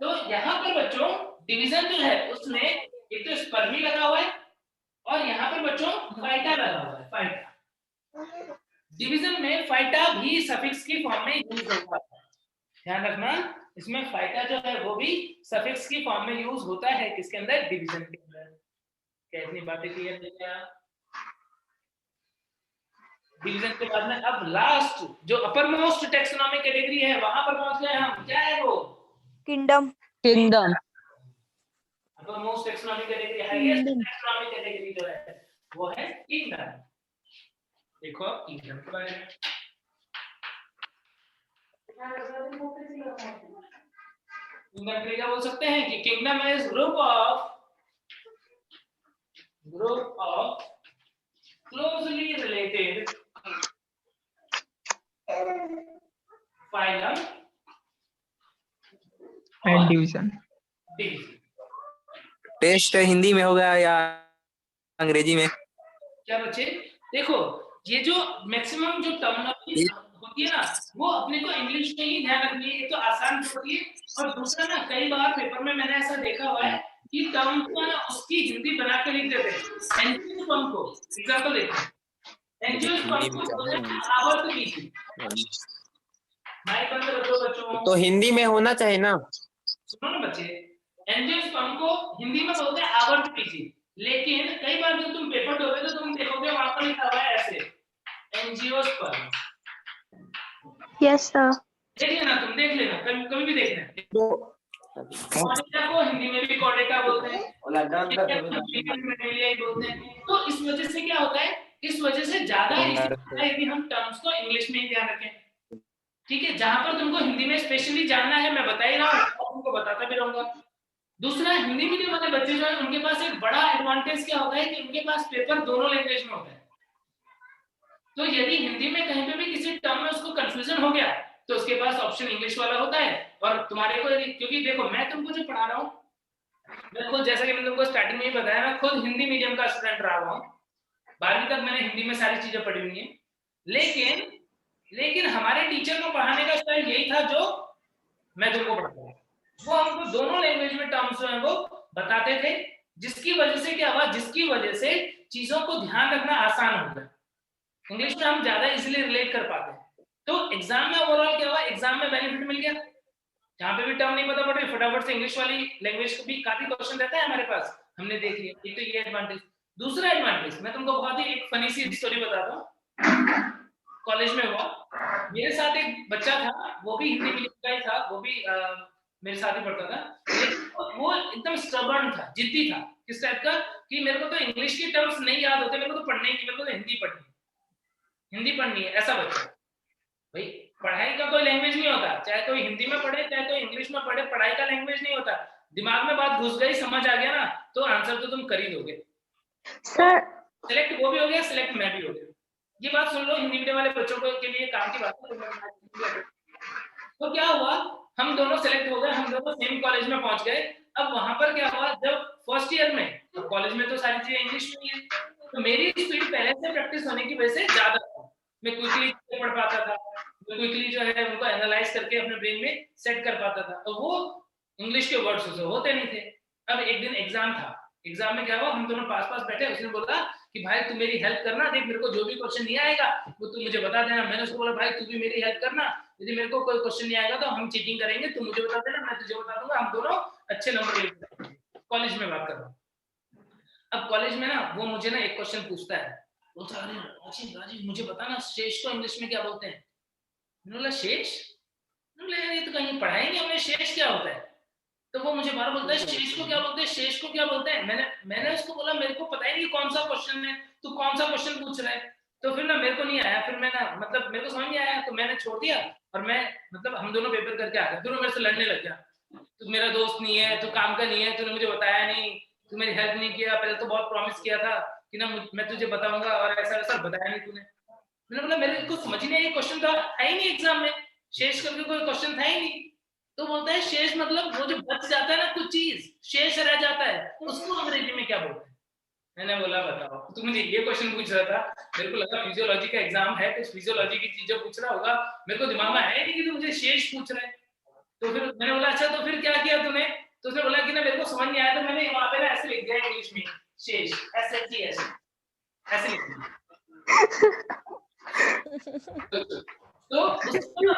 तो यहाँ पर बच्चों डिवीजन जो है उसमें एक तो स्पर्मी लगा हुआ है, और यहाँ पर बच्चों फाइटा लगा हुआ है, फाइटा। डिवीजन में फाइटा भी सफिक्स की फॉर्म में यूज होता है, ध्यान रखना, इसमें फाइटा जो है वो भी सफिक्स की फॉर्म में यूज होता है। किसके अंदर? डिवीजन के अंदर। क्या इतनी बातें क्लियर है क्या? डिवीजन के बाद में अब लास्ट जो अपर मोस्ट टेक्सोनॉमी कैटेगरी है वहां पर पहुंच गए हम। क्या है वो? Kingdom. Kingdom. Upper most taxonomy category, highest taxonomy category जो है वो है किंगडम। देखो अब किंगडम के बारे में किंगडम क्या बोल सकते हैं कि kingdom is group of closely related phylum and division. Test Hindi में होगा या अंग्रेजी में? क्या बच्चे देखो, ये जो मैक्सिमम जो टर्मिनोलॉजी होती है ना वो अपने को इंग्लिश में ही ध्यान रखनी है। एक तो आसान होती है और दूसरा ना कई बार पेपर में मैंने ऐसा देखा हुआ है कि टर्म को ना उसकी हिंदी बना के लिख देते हैं। एंजियोस्पर्म को एग्जांपल देते हैं, एंजियोस्पर्म को बोलते हैं आवर्त बीजी। माइक बंद कर दो बच्चों। तो हिंदी में होना चाहिए ना? सुनो ना बच्चे, एंजियोस्पर्म को हिंदी में बोलते हैं आवर्त बीजी, लेकिन कई बार जब तुम पेपर दोगे तो तुम देखोगे वहां पर लिखा हुआ है ऐसे एंजियोस्पर्म। Yes sir. देख लेना, तुम देख लेना, कभी भी देख लेना। कॉर्डेटा को हिंदी में भी कॉर्डेटा बोलते हैं, बोलते हैं। तो इस वजह से क्या होता है, इस वजह से ज्यादा यदि हम टर्म्स को इंग्लिश में ही ध्यान रखें, ठीक है। जहां पर तुमको हिंदी में स्पेशली जानना है मैं बता ही रहा हूँ, तुमको बताता भी रहूंगा। दूसरा, हिंदी मीडियम वाले बच्चे जो है उनके पास एक बड़ा एडवांटेज क्या होता है कि उनके पास पेपर दोनों लैंग्वेज में होता है। तो यदि हिंदी में कहीं पे भी किसी टर्म में उसको कंफ्यूजन हो गया तो उसके पास ऑप्शन इंग्लिश वाला होता है। और तुम्हारे को क्योंकि देखो मैं तुमको जो पढ़ा रहा हूँ, मैं खुद जैसा कि मैंने तुमको स्टार्टिंग में ही बताया, मैं खुद हिंदी मीडियम का स्टूडेंट रहा हूँ। 12वीं तक मैंने हिंदी में सारी चीजें पढ़ी हुई है, लेकिन हमारे टीचर को पढ़ाने का स्टाइल यही था जो मैं तुमको पढ़ाता हूँ। वो हमको दोनों लैंग्वेज में टर्म्स जो है वो बताते थे, जिसकी वजह से क्या हुआ, जिसकी वजह से चीजों को ध्यान रखना आसान हो गया। इंग्लिश में हम ज्यादा इजीली रिलेट कर पाते हैं। तो एग्जाम में ओवरऑल क्या हुआ, एग्जाम में बेनिफिट मिल गया। जहां पे भी टर्म नहीं पता पड़े फटाफट से इंग्लिश वाली लैंग्वेज को भी काफी क्वेश्चन रहता है हमारे पास, हमने देख लिया। एक तो ये एडवांटेज। दूसरा एडवांटेज मैं तुमको बहुत ही एक फनी सी स्टोरी बताता हूँ। कॉलेज में हुआ, मेरे साथ एक बच्चा था, वो भी हिंदी मीडियम का ही था, वो भी मेरे साथ ही पढ़ता था, लेकिन वो एकदम स्टबर्न था, जिद्दी था। किस टाइप का कि मेरे को तो इंग्लिश के टर्म्स नहीं याद होते, मेरे को तो पढ़ने ही, मेरे को तो हिंदी पढ़नी है, ऐसा बच्चा। भाई पढ़ाई का कोई लैंग्वेज नहीं होता, चाहे कोई हिंदी में पढ़े चाहे कोई इंग्लिश में पढ़े, पढ़ाई का लैंग्वेज नहीं होता। दिमाग में बात घुस गई, समझ आ गया ना, तो आंसर तो तुम कर ही दोगे। सर सिलेक्ट वो भी हो गया, सिलेक्ट मैं भी हो गया। ये बात सुन लो, हिंदी मीडियम वाले बच्चों के लिए काम की बात है। तो क्या हुआ, हम दोनों सिलेक्ट हो गए, हम दोनों सेम कॉलेज में पहुंच गए। अब वहां पर क्या हुआ, जब फर्स्ट ईयर में, तो कॉलेज में तो सारी चीजें इंग्लिश में है, तो मेरी स्पीड पहले से प्रैक्टिस होने की वजह से ज्यादा था। मैं क्विकली पढ़ पाता था, मैं क्विकली जो है उनको एनालाइज करके अपने ब्रेन में सेट कर पाता था। तो वो इंग्लिश के वर्ड्स उसे होते नहीं थे। अब एक दिन एग्जाम था, एग्जाम में क्या हुआ, हम दोनों पास बैठे, उसने बोला कि भाई तू मेरी हेल्प करना, देख मेरे को जो भी क्वेश्चन नहीं आएगा वो तू मुझे बता देना। मैंने उसको बोला भाई तू भी मेरी हेल्प करना, यदि मेरे को कोई क्वेश्चन नहीं आएगा तो हम चीटिंग करेंगे, तू मुझे बता देना, मैं तुझे बता दूंगा, हम दोनों अच्छे नंबर लेंगे। कॉलेज में बात कर रहा हूँ। अब कॉलेज में ना वो मुझे ना एक क्वेश्चन पूछता है, बोलता अरे राजीव मुझे बता ना शेष को इंग्लिश में क्या बोलते हैं। मैंने बोला शेष, ये तो कहीं पढ़ा ही नहीं हमने, शेष क्या होता है। तो वो मुझे बार बोलता है शेष को क्या बोलते हैं, शेष को क्या बोलते हैं। मैंने उसको बोला मेरे को पता ही नहीं कौन सा क्वेश्चन है, तू कौन सा क्वेश्चन पूछ रहा है। तो फिर ना मेरे को नहीं आया, फिर मैं ना मतलब मेरे को समझ नहीं आया, तो मैंने छोड़ दिया और मैं मतलब हम दोनों पेपर करके आ गए। फिर वो मेरे से लड़ने लग गया, तू मेरा दोस्त नहीं है, तू काम का नहीं है, तूने मुझे बताया नहीं, तू मेरी हेल्प नहीं किया, पहले तो बहुत प्रॉमिस किया था कि ना मैं तुझे बताऊंगा और ऐसा वैसा बताया नहीं तूने। मैंने बोला मेरे को समझ ही नहीं, ये क्वेश्चन था ही नहीं एग्जाम में, शेष करके कोई क्वेश्चन था ही नहीं। तो बोलता है शेष मतलब वो जो बच जाता है ना कुछ चीज, शेष रह जाता है, उसको अंग्रेजी में क्या बोलते हैं। मैंने बोला बताओ, तू मुझे ये क्वेश्चन पूछ रहा था, मेरे को लगा फिजियोलॉजी का एग्जाम है, कुछ फिजियोलॉजी की चीजें पूछ रहा होगा, मेरे को दिमाग में आया नहीं कि तू मुझे शेष पूछ रहा है। तो फिर मैंने बोला अच्छा तो फिर क्या किया तूने। तो उसने बोला कि ना मेरे को समझ नहीं आया, तो मैंने वहां पे ना ऐसे लिख दिया इंग्लिश में शेष, ऐसे लिख दिया। तो उसको ना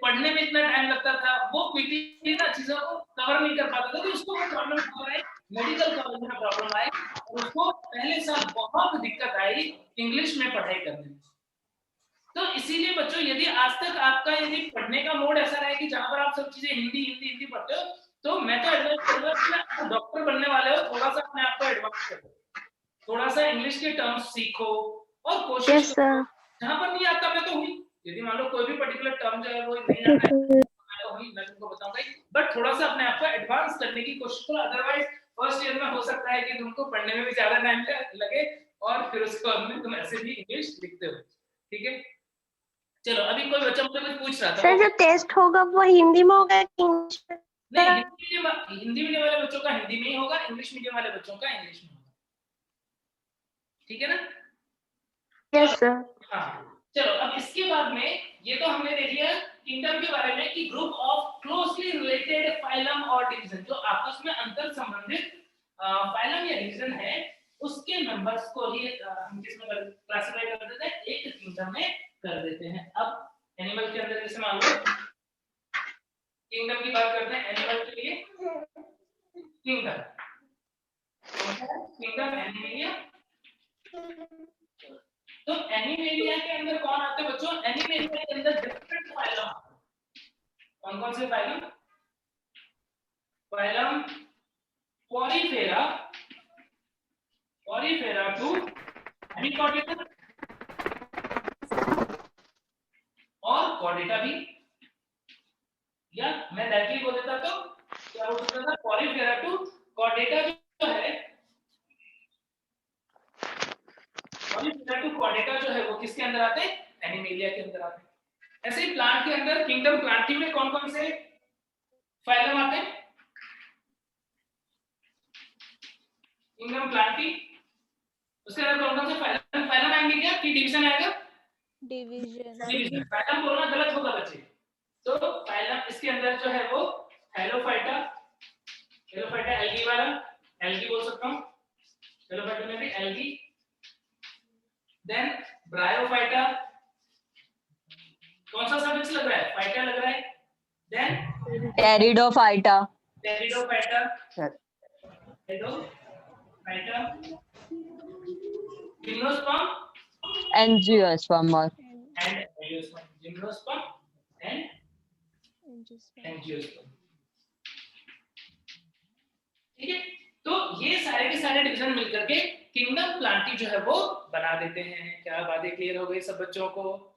पढ़ने में इतना टाइम लगता था, वो क्विकली ना चीजों को कवर नहीं कर पाता था, तो उसको प्रॉब्लम हो रहा है। मेडिकल कॉलेज में प्रॉब्लम आई और उसको पहले साल बहुत दिक्कत आई इंग्लिश में पढ़ाई करने में। तो इसीलिए बच्चों यदि आज तक आपका यदि पढ़ने का मोड ऐसा रहा है कि जहां पर आप सब चीजें हिंदी हिंदी हिंदी पढ़ते हो, तो मैं तो एडवाइस करूंगा कि डॉक्टर बनने वाले हो थोड़ा सा अपने आप को एडवांस करो, थोड़ा सा इंग्लिश के टर्म्स सीखो और कोशिश Yes, करो। sir. जहां पर नहीं आता मैं तो हुई, यदि मान लो कोई भी पर्टिकुलर टर्म जो है वो नहीं आता है मैं तो हुई, मैं तुमको बताऊंगा ही, बट थोड़ा सा अपने आप को एडवांस करने की कोशिश करो, अदरवाइज फर्स्ट ईयर में हो सकता है कि तुमको पढ़ने में भी ज्यादा टाइम लगे और फिर उसके बाद में तुम ऐसे भी इंग्लिश लिखते हो। ठीक है, चलो अभी कोई बच्चा मुझसे कुछ पूछ रहा था। सर जो टेस्ट होगा वो हिंदी में होगा कि इंग्लिश में? नहीं, हिंदी मीडियम वाले बच्चों का हिंदी में ही होगा, इंग्लिश मीडियम वाले बच्चों का इंग्लिश में होगा। ठीक है ना? Yes, sir. हाँ, चलो अब इसके बाद में ये तो हमने देख लिया किंगडम के बारे में कि group of closely related phylum और डिवीजन, जो आपस में अंतर संबंधित फाइलम या डिवीजन है, उसके मेंबर्स को ही हम किसमें क्लासिफाई कर देते हैं, एक किंगडम में कर देते हैं। अब एनिमल के अंदर जैसे मान लो किंगडम की बात करते हैं, एनिमल के लिए किंगडम एनिमेलिया। तो एनिमेलिया के अंदर कौन आते हैं बच्चों? एनिमेलिया के अंदर डिफरेंट फाइलम, कौन कौन से phylum? Phylum porifera to hemichordata और कॉर्डेटा भी, या मैं डायरेक्टली बोल देता तो क्या बोल सकता था, पोरीफेरा टू कॉर्डेटा जो है, पोरीफेरा टू कॉर्डेटा जो है वो किसके अंदर आते हैं? एनिमेलिया के अंदर आते हैं। ऐसे ही प्लांट के अंदर किंगडम प्लांटी में कौन कौन से फाइलम आते हैं? किंगडम प्लांटी, उसके अंदर कौन कौन से फाइलम? फाइलम आएंगे क्या कि डिवीजन आएगा? डिवीजन। फाइलम बोलना गलत होगा बच्चे, तो फाइलम इसके अंदर जो है वो हेलोफाइटा एल्गी वाला, एल्गी बोल सकता हूं, हेलोफाइटा में भी एल्गी, देन ब्रायोफाइटा, कौन सा सफिक्स लग रहा है? फाइटा लग रहा है, देन टेरिडोफाइटा, जिम्नोस्पर्म एंजियोस्पर्म और and angiosperm, gymnosperm and angiosperm. ठीक है, तो ये सारे के सारे डिवीजन मिलकर के किंगडम प्लांटी जो है वो बना देते हैं। क्या बातें क्लियर हो गई सब बच्चों को?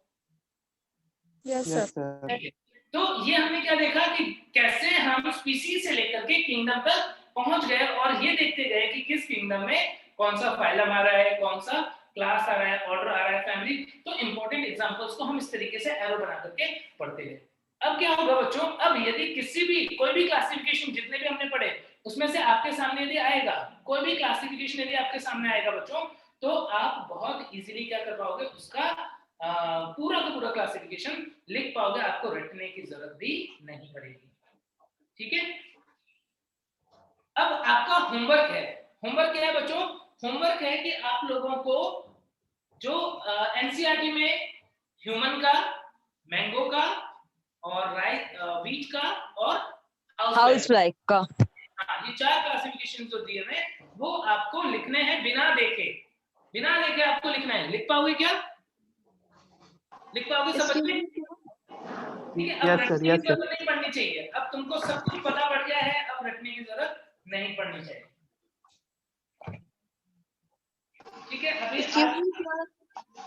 Yes Yes, sir. sir. तो ये हमने क्या देखा कि कैसे हम स्पीसीज से लेकर के किंगडम तक पहुंच गए और ये देखते गए कि किस किंगडम में कौन सा फाइलम आ रहा है, कौन सा क्लास आ रहा है, ऑर्डर आ रहा है, फैमिली। तो इंपॉर्टेंट एग्जांपल्स को हम इस तरीके से एरो बना करके पढ़ते गए। अब क्या होगा बच्चों, अब यदि किसी भी कोई भी क्लासिफिकेशन जितने भी हमने पढ़े उसमें से आपके सामने यदि आएगा, कोई भी क्लासिफिकेशन यदि आपके सामने आएगा बच्चों, तो आप बहुत इजीली क्या कर पाओगे, उसका पूरा का पूरा क्लासिफिकेशन लिख पाओगे, आपको रटने की जरूरत भी नहीं पड़ेगी। ठीक है, अब आपका होमवर्क है। होमवर्क क्या है बच्चों? होमवर्क है कि आप लोगों को जो एनसीईआरटी में ह्यूमन का, मैंगो का और वीट का और हाउस लाइक का, ये चार क्लासिफिकेशन जो दिए हैं वो आपको लिखने हैं बिना देखे आपको लिखना है। लिख पाओगे क्या? लिख पाओगे सब बच्चे? ठीक है, अब Yes, sir. रटने Yes, की sir. जरूरत नहीं पड़नी चाहिए, अब तुमको सब कुछ पता पड़ गया है, अब रटने की जरूरत नहीं पड़नी चाहिए। ठीक है, अभी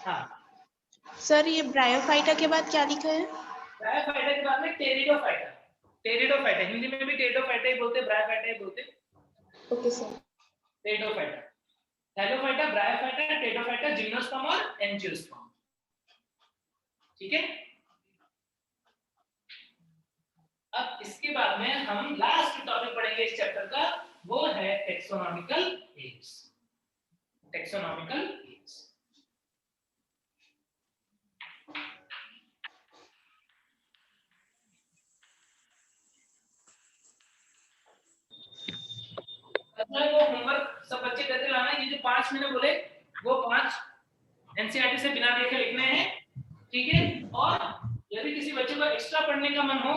हाँ सर ये ब्रायोफाइटा के बाद क्या लिखा है? ब्रायोफाइटा के बाद में टेरिडोफाइटा, हिंदी में भी टेरिडोफाइटा ही बोलते, ब्रायोफाइटा ही बोलते। Okay sir. Pteridophyta, halophyta, bryophyta, pteridophyta, gymnosperm और एंजियोस्पर्म। ठीक है, अब इसके बाद में हम लास्ट टॉपिक पढ़ेंगे इस चैप्टर का, वो है टेक्सोनॉमिकल एज। टेक्सोनॉमिकल एज वो होमवर्क सब बच्चे करके लाना। ये जो 5 मैंने बोले वो 5 एनसीईआरटी से बिना देखे लिखने हैं। ठीक है, और यदि किसी बच्चे को एक्स्ट्रा पढ़ने का मन हो,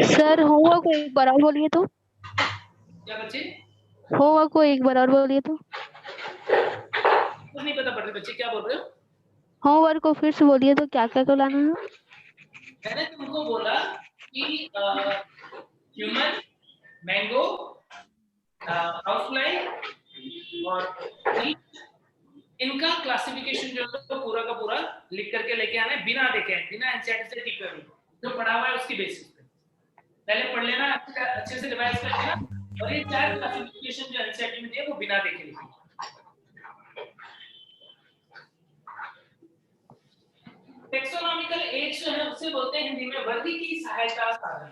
सर होमवर्क को एक बार और बोलिए तो। क्या बच्चे? होमवर्क को एक बार और बोलिए तो। कुछ नहीं पता पड़ रही बच्चे, क्या बोल रहे हो? होमवर्क को फिर से बोलिए तो क्या क्या तो लाना है? मैंने तुमको बोला कि ह्यूमन, मैंगो, हाउसफ्लाई और लीफ, इनका क्लासिफिकेशन जो है तो पूरा का पूरा लिख करके लेके आना है, बिना देखे, बिना एनसीईआरटी से टिक कर जो पढ़ा हुआ है उसकी बेसिस पे पहले पढ़ लेना, अच्छे से रिवाइज कर लेना, और ये 4 क्लासिफिकेशन जो एनसीईआरटी में दिए वो बिना देखे लिखिए। टेक्सोनॉमिकल एज जो है उसे बोलते हैं हिंदी में वर्गीकी सहायता साधन।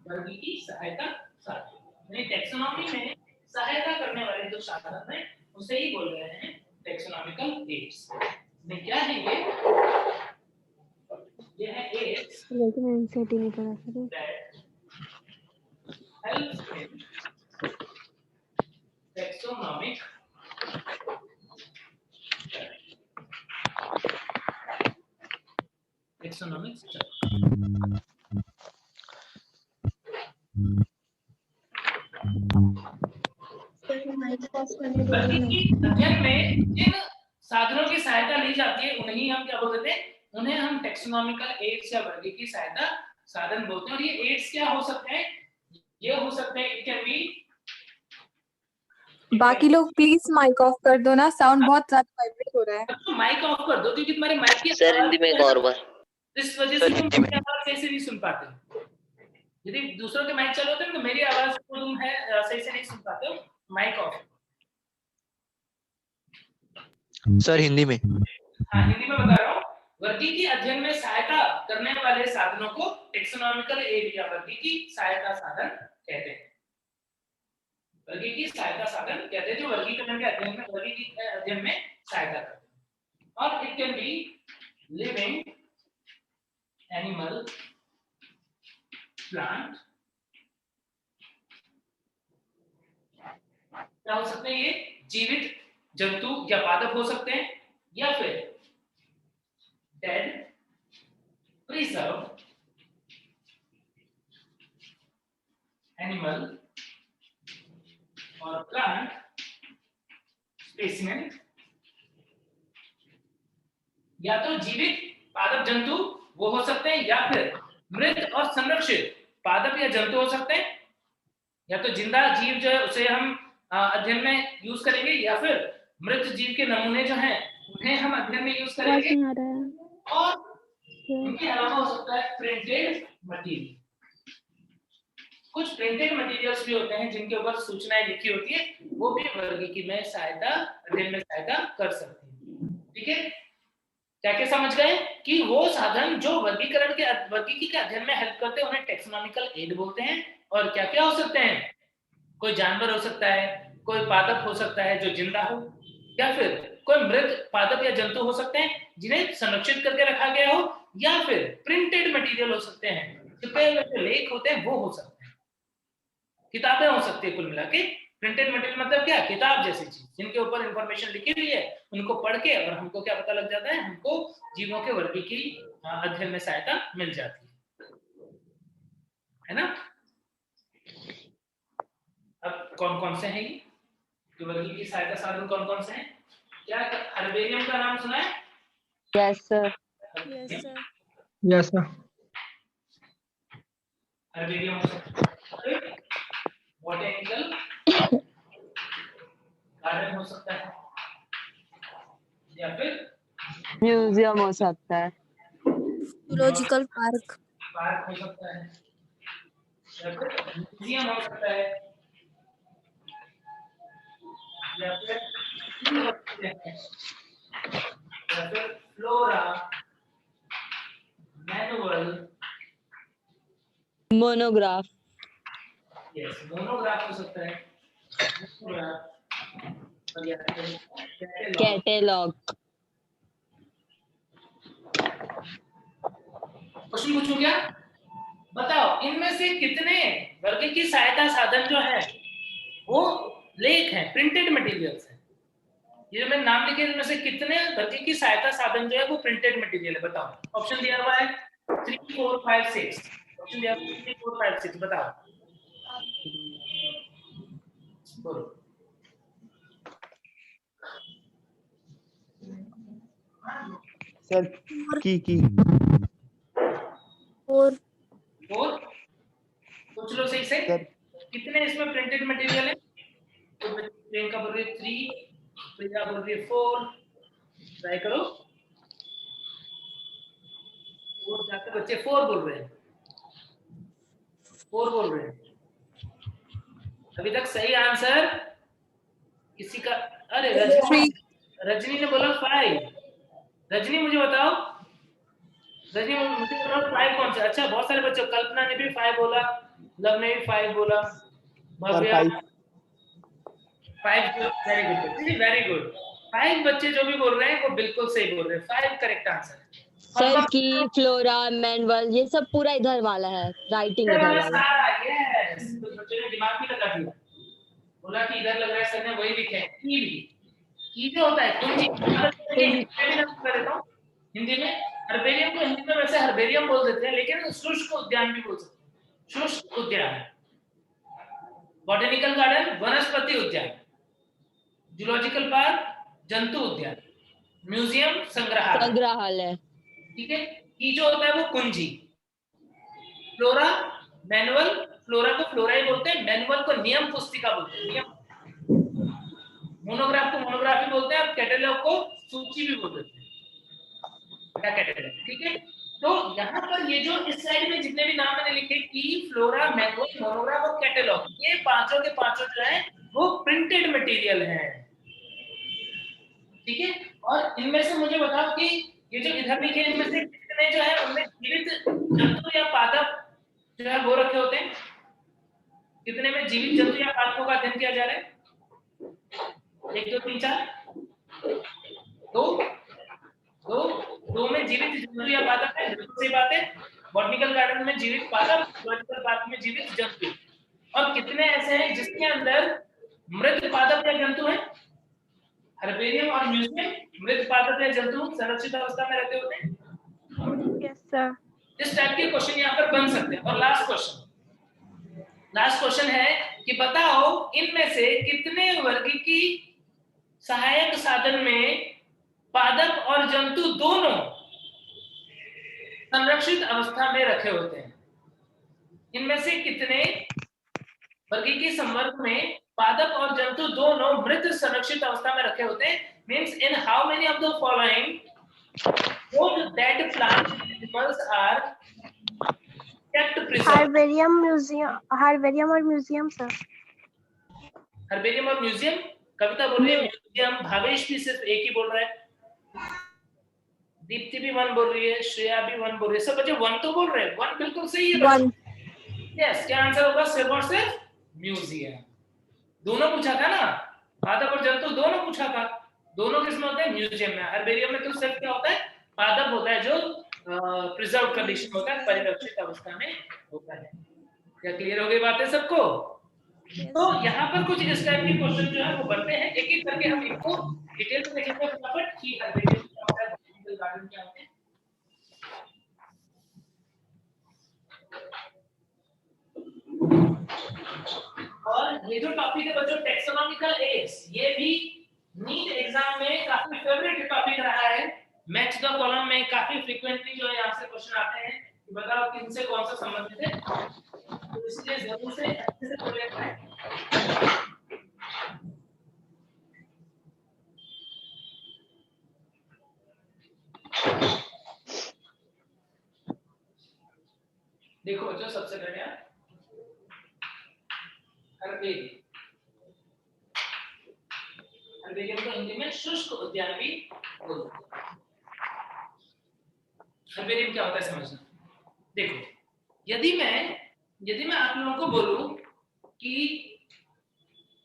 वर्गीकी सहायता साधन, यानी टेक्सोनॉमी में सहायता करने वाले जो साधन हैं उसे ही बोल रहे हैं टेक्सोनॉमिकल एड्स। में क्या है ये है एड्स, लेकिन एनसीईआरटी नहीं पढ़ा सर। helps in taxonomic अध्ययन में जिन साधनों की सहायता ली जाती है उन्हें हम क्या बोलते हैं, उन्हें हम टेक्सोनॉमिकल एड्स या वर्गीकी सहायता साधन बोलते हैं। और ये एड्स क्या हो सकते हैं, ये हो सकते हैं, इट कैन बी, बाकी लोग प्लीज माइक ऑफ कर दो ना, साउंड बहुत ज्यादा वाइब्रेट हो रहा है। तो माइक ऑफ कर दो क्योंकि तुम्हारे माइक की सर हिंदी में एक और बार, इस वजह से तुम मेरी आवाज सही से नहीं सुन पाते। यदि दूसरों के माइक चालू होते हैं तो मेरी आवाज को तुम है सही से नहीं सुन पाते हो, माइक ऑफ। सर हिंदी में। हाँ हिंदी में बता रहा हूँ, वर्गीकी अध्ययन में सहायता करने वाले साधनों को टेक्सोनॉमिकल एड या वर्गीकी सहायता साधन कहते हैं। वर्गीकी सहायता साधन कहते हैं जो वर्गीकरण के अध्ययन में, वर्गीकी अध्ययन में सहायता करते हैं। और it can be living animal, plant, क्या हो सकते हैं ये, जीवित जंतु या पादप हो सकते हैं, या फिर डेड, प्रिजर्व एनिमल और प्लांट स्पेसिमेन, या तो जीवित पादप जंतु वो हो सकते हैं, या फिर मृत और संरक्षित पादप या जंतु हो सकते हैं। या तो जिंदा जीव जो है उसे हम अध्ययन में यूज करेंगे, या फिर मृत जीव के नमूने जो हैं उन्हें हम अध्ययन में यूज करेंगे, और इनके अलावा हो सकता है प्रिंटेड मटेरियल। कुछ प्रिंटेड मटेरियल्स भी होते हैं जिनके ऊपर सूचनाएं लिखी होती है, वो भी वर्गीकी में सहायता, अध्ययन में सहायता कर सकते हैं। ठीक है, क्या क्या समझ गए कि वो साधन जो वर्गीकरण के, वर्गीकी के अध्ययन में हेल्प करते हैं उन्हें टेक्सोनॉमिकल एड बोलते हैं। और क्या क्या हो सकते हैं, कोई जानवर हो सकता है, कोई पादप हो सकता है जो जिंदा हो, या फिर कोई मृत पादप या जंतु हो सकते हैं जिन्हें संरक्षित करके रखा गया हो, या फिर प्रिंटेड मटेरियल हो सकते हैं, छुपे हुए जो लेख होते हैं वो हो सकते हैं, किताबें हो सकती है। कुल मिला के प्रिंटेड मटेरियल मतलब क्या, किताब जैसी चीज जिनके ऊपर इंफॉर्मेशन लिखी हुई है, उनको पढ़ के और हमको क्या पता लग जाता है, हमको जीवों के वर्गीकी अध्ययन में सहायता मिल जाती है ना। अब कौन कौन से हैं ये वर्गीकी सहायता साधन, कौन कौन से हैं? क्या हर्बेरियम का नाम सुना है? Yes sir. Yes sir. Yes sir. Herbarium हो सकता है, बॉटेनिकल गार्डन हो सकता है, या फिर म्यूजियम हो सकता है, जूलॉजिकल पार्क हो सकता है, या फिर म्यूजियम हो सकता है, या फिर flora, manual, monograph, yes monograph हो सकता है, मोनोग्राफ, और या फिर कैटेलॉग। क्वेश्चन पूछूं क्या? बताओ इनमें से कितने वर्गीकी सहायता साधन जो है वो लेख हैं, प्रिंटेड मटेरियल्स हैं। ये जो मैंने नाम लिखे इनमें से कितने वर्गीकी सहायता साधन जो है वो प्रिंटेड मटेरियल है? बताओ। ऑप्शन दिया हुआ है 3, 4, 5, 6। ऑप्शन दिया हुआ है 3, 4, 5, 6। बताओ बोलो। सर की और फोर, सोच लो सही से सर कितने इसमें प्रिंटेड मटेरियल है। तो प्रियंका बोल रही है 3, प्रिया बोल रही है 4, ट्राई करो। और जाकर बच्चे 4 बोल रहे हैं, 4 बोल रहे हैं। अभी तक सही आंसर किसी का, अरे रजनी ने बोला 5। रजनी मुझे बताओ, रजनी मुझे बताओ 5 कौन सा। अच्छा बहुत सारे बच्चों, कल्पना ने भी 5 बोला, लव ने भी 5 बोला, भव्य 5, वेरी गुड, वेरी गुड। 5 बच्चे जो भी बोल रहे हैं वो बिल्कुल सही बोल रहे हैं, 5 करेक्ट आंसर है। सर की, फ्लोरा, मैनुअल, ये सब पूरा इधर वाला है, राइटिंग इधर वाला। यस, कुछ बच्चों ने दिमाग भी लगा दिया, बोला कि इधर लग रहा है, सर ने वही लिखा है। की जो होता है कुंजी, हिंदी में हर्बेरियम को हिंदी में वैसे हर्बेरियम बोल देते हैं, लेकिन शुष्क उद्यान भी बोल सकते हैं। शुष्क उद्यान, बॉटेनिकल गार्डन वनस्पति उद्यान, जूलॉजिकल पार्क जंतु उद्यान, म्यूजियम संग्रहालय। ठीक है। की जो होता है वो कुंजी, फ्लोरा मैनुअल, फ्लोरा को फ्लोरा ही बोलते हैं, मैनुअल को नियम पुस्तिका बोलते हैं, नियम। मोनोग्राफ को मोनोग्राफी बोलते हैं, और कैटलॉग को सूची भी बोलते हैं, कैटलॉग। ठीक है। तो यहाँ पर ये जो इस साइड में जितने भी नाम मैंने लिखे, की, फ्लोरा, मैनुअल, मोनोग्राफ और कैटलॉग, ये पांचों के पांचों जो है वो प्रिंटेड मटेरियल है। ठीक है। और इनमें से मुझे बताओ कि ये जो इधर लिखे इनमें से कितने जो है उनमें जीवित जंतु या पादप जो है वो रखे होते हैं? कितने में जीवित जंतु या पादपों का अध्ययन किया जा रहा है? 1 2 3 4 दो में जीवित जंतु या पादप है, बिल्कुल सही बात है। बॉटनिकल गार्डन में जीवित पादप, जूलॉजिकल पार्क में जीवित जंतु। और कितने ऐसे हैं जिसके अंदर मृत पादप या जंतु हैं? हर्बेरियम और म्यूजियम मृत पादप या जंतु संरक्षित अवस्था में रहते होते हैं। Yes sir. इस टाइप के क्वेश्चन यहाँ पर बन सकते हैं। और लास्ट क्वेश्चन है कि बताओ इनमें से कितने वर्गीकी सहायक साधन में पादप और जंतु दोनों संरक्षित अवस्था में रखे होते हैं? इनमें से कितने वर्गीकी संवर्ग में पादप और जंतु दोनों मृत संरक्षित अवस्था में रखे होते हैं? Means in how many of the following both dead plant animals are kept preserved? Herbarium और म्यूजियम सर। हर्बेरियम और म्यूजियम। कविता बोल रही है म्यूजियम, भावेश भी सिर्फ एक ही बोल रहा है, दीप्ति भी 1 बोल रही है, श्रेया भी 1 बोल रही है। सब बच्चे 1 तो बोल रहे हैं, 1 बिल्कुल सही है। 1 यस, क्या आंसर होगा? सिर्फ और सिर्फ म्यूजियम। दोनों पूछा था ना, पादप और जंतु दोनों पूछा था। दोनों किसमें होते हैं? म्यूजियम में। हर्बेरियम में तो सिर्फ क्या होता है? पादप होता है जो प्रिजर्व कंडीशन होता है, परिरक्षित अवस्था में होता है। क्या क्लियर हो गई बातें सबको? तो यहाँ पर कुछ इस टाइप के क्वेश्चन जो है वो बनते हैं। एक एक करके हम इनको डिटेल में देखेंगे फटाफट कि हर्बेरियम क्या होता है, बॉटनिकल गार्डन क्या होते हैं। और ये जो टॉपिक है बच्चों, टैक्सोनॉमिकल एज, ये भी नीट एग्जाम में काफी फेवरेट टॉपिक रहा है। मैच द कॉलम में काफी फ्रीक्वेंटली जो है यहाँ से क्वेश्चन आते हैं कि बताओ कि इनसे कौन सा संबंधित है, तो इसलिए जरूर से अच्छे से पढ़ लेना है। देखो बच्चों, सबसे पहले हर्बेरियम को हिंदी में शुष्क उद्यान भी बोलते हैं। हर्बेरियम क्या होता है समझना। देखो, यदि मैं आप लोगों को बोलूं कि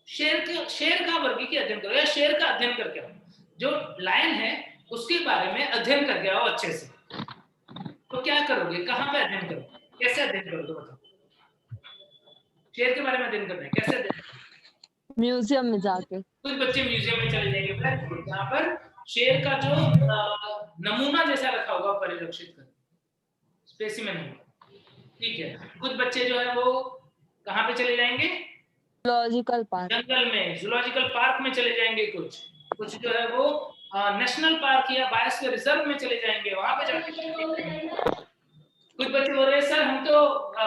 शेर का वर्गीकी अध्ययन करो या शेर का अध्ययन करके आओ, जो लायन है उसके बारे में अध्ययन करके आओ अच्छे से, तो क्या करोगे? कहाँ पे अध्ययन करोगे? कैसे अध्ययन करोगे? बताओ। शेर के बारे में अध्ययन करना है, कैसे अध्ययन? म्यूजियम में जाके। कुछ बच्चे म्यूजियम में चले जाएंगे, जहाँ पर शेर का जो नमूना जैसा रखा होगा परिरक्षित कर, स्पेसिमेन होगा। ठीक है। कुछ बच्चे जो है वो कहाँ पे चले जाएंगे? जूलॉजिकल पार्क, जंगल में, जूलॉजिकल पार्क में चले जाएंगे। कुछ जो है वो नेशनल पार्क या बायोस्फीयर रिजर्व में चले जाएंगे, वहां पे जाके कुछ बच्चे बोल रहे हैं सर हम तो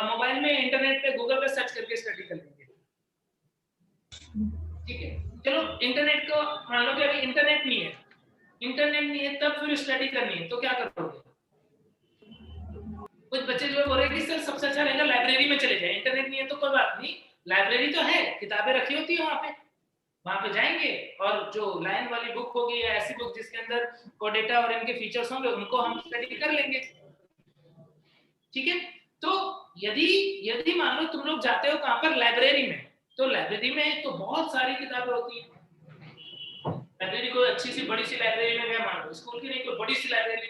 मोबाइल में इंटरनेट पे गूगल पे सर्च करके स्टडी कर लेंगे। ठीक है, चलो इंटरनेट को मान लो कि अभी इंटरनेट नहीं है तब फिर स्टडी करनी है तो क्या करोगे? कुछ बच्चे जो बोल रहे हैं कि सर सबसे अच्छा रहेगा लाइब्रेरी में चले जाए, इंटरनेट नहीं है तो कोई बात नहीं, लाइब्रेरी तो है, किताबें रखी होती है वहां पे जाएंगे और जो लाइन वाली बुक होगी या ऐसी बुक जिसके अंदर कोई डेटा और इनके फीचर्स होंगे उनको हम स्टडी कर लेंगे। ठीक है, तो यदि मान लो तुम लोग जाते हो कहां पर? लाइब्रेरी में, तो लाइब्रेरी में तो बहुत सारी किताबें होती है। लाइब्रेरी कोई अच्छी सी बड़ी सी लाइब्रेरी में गए, मान लो स्कूल की नहीं कोई बड़ी सी लाइब्रेरी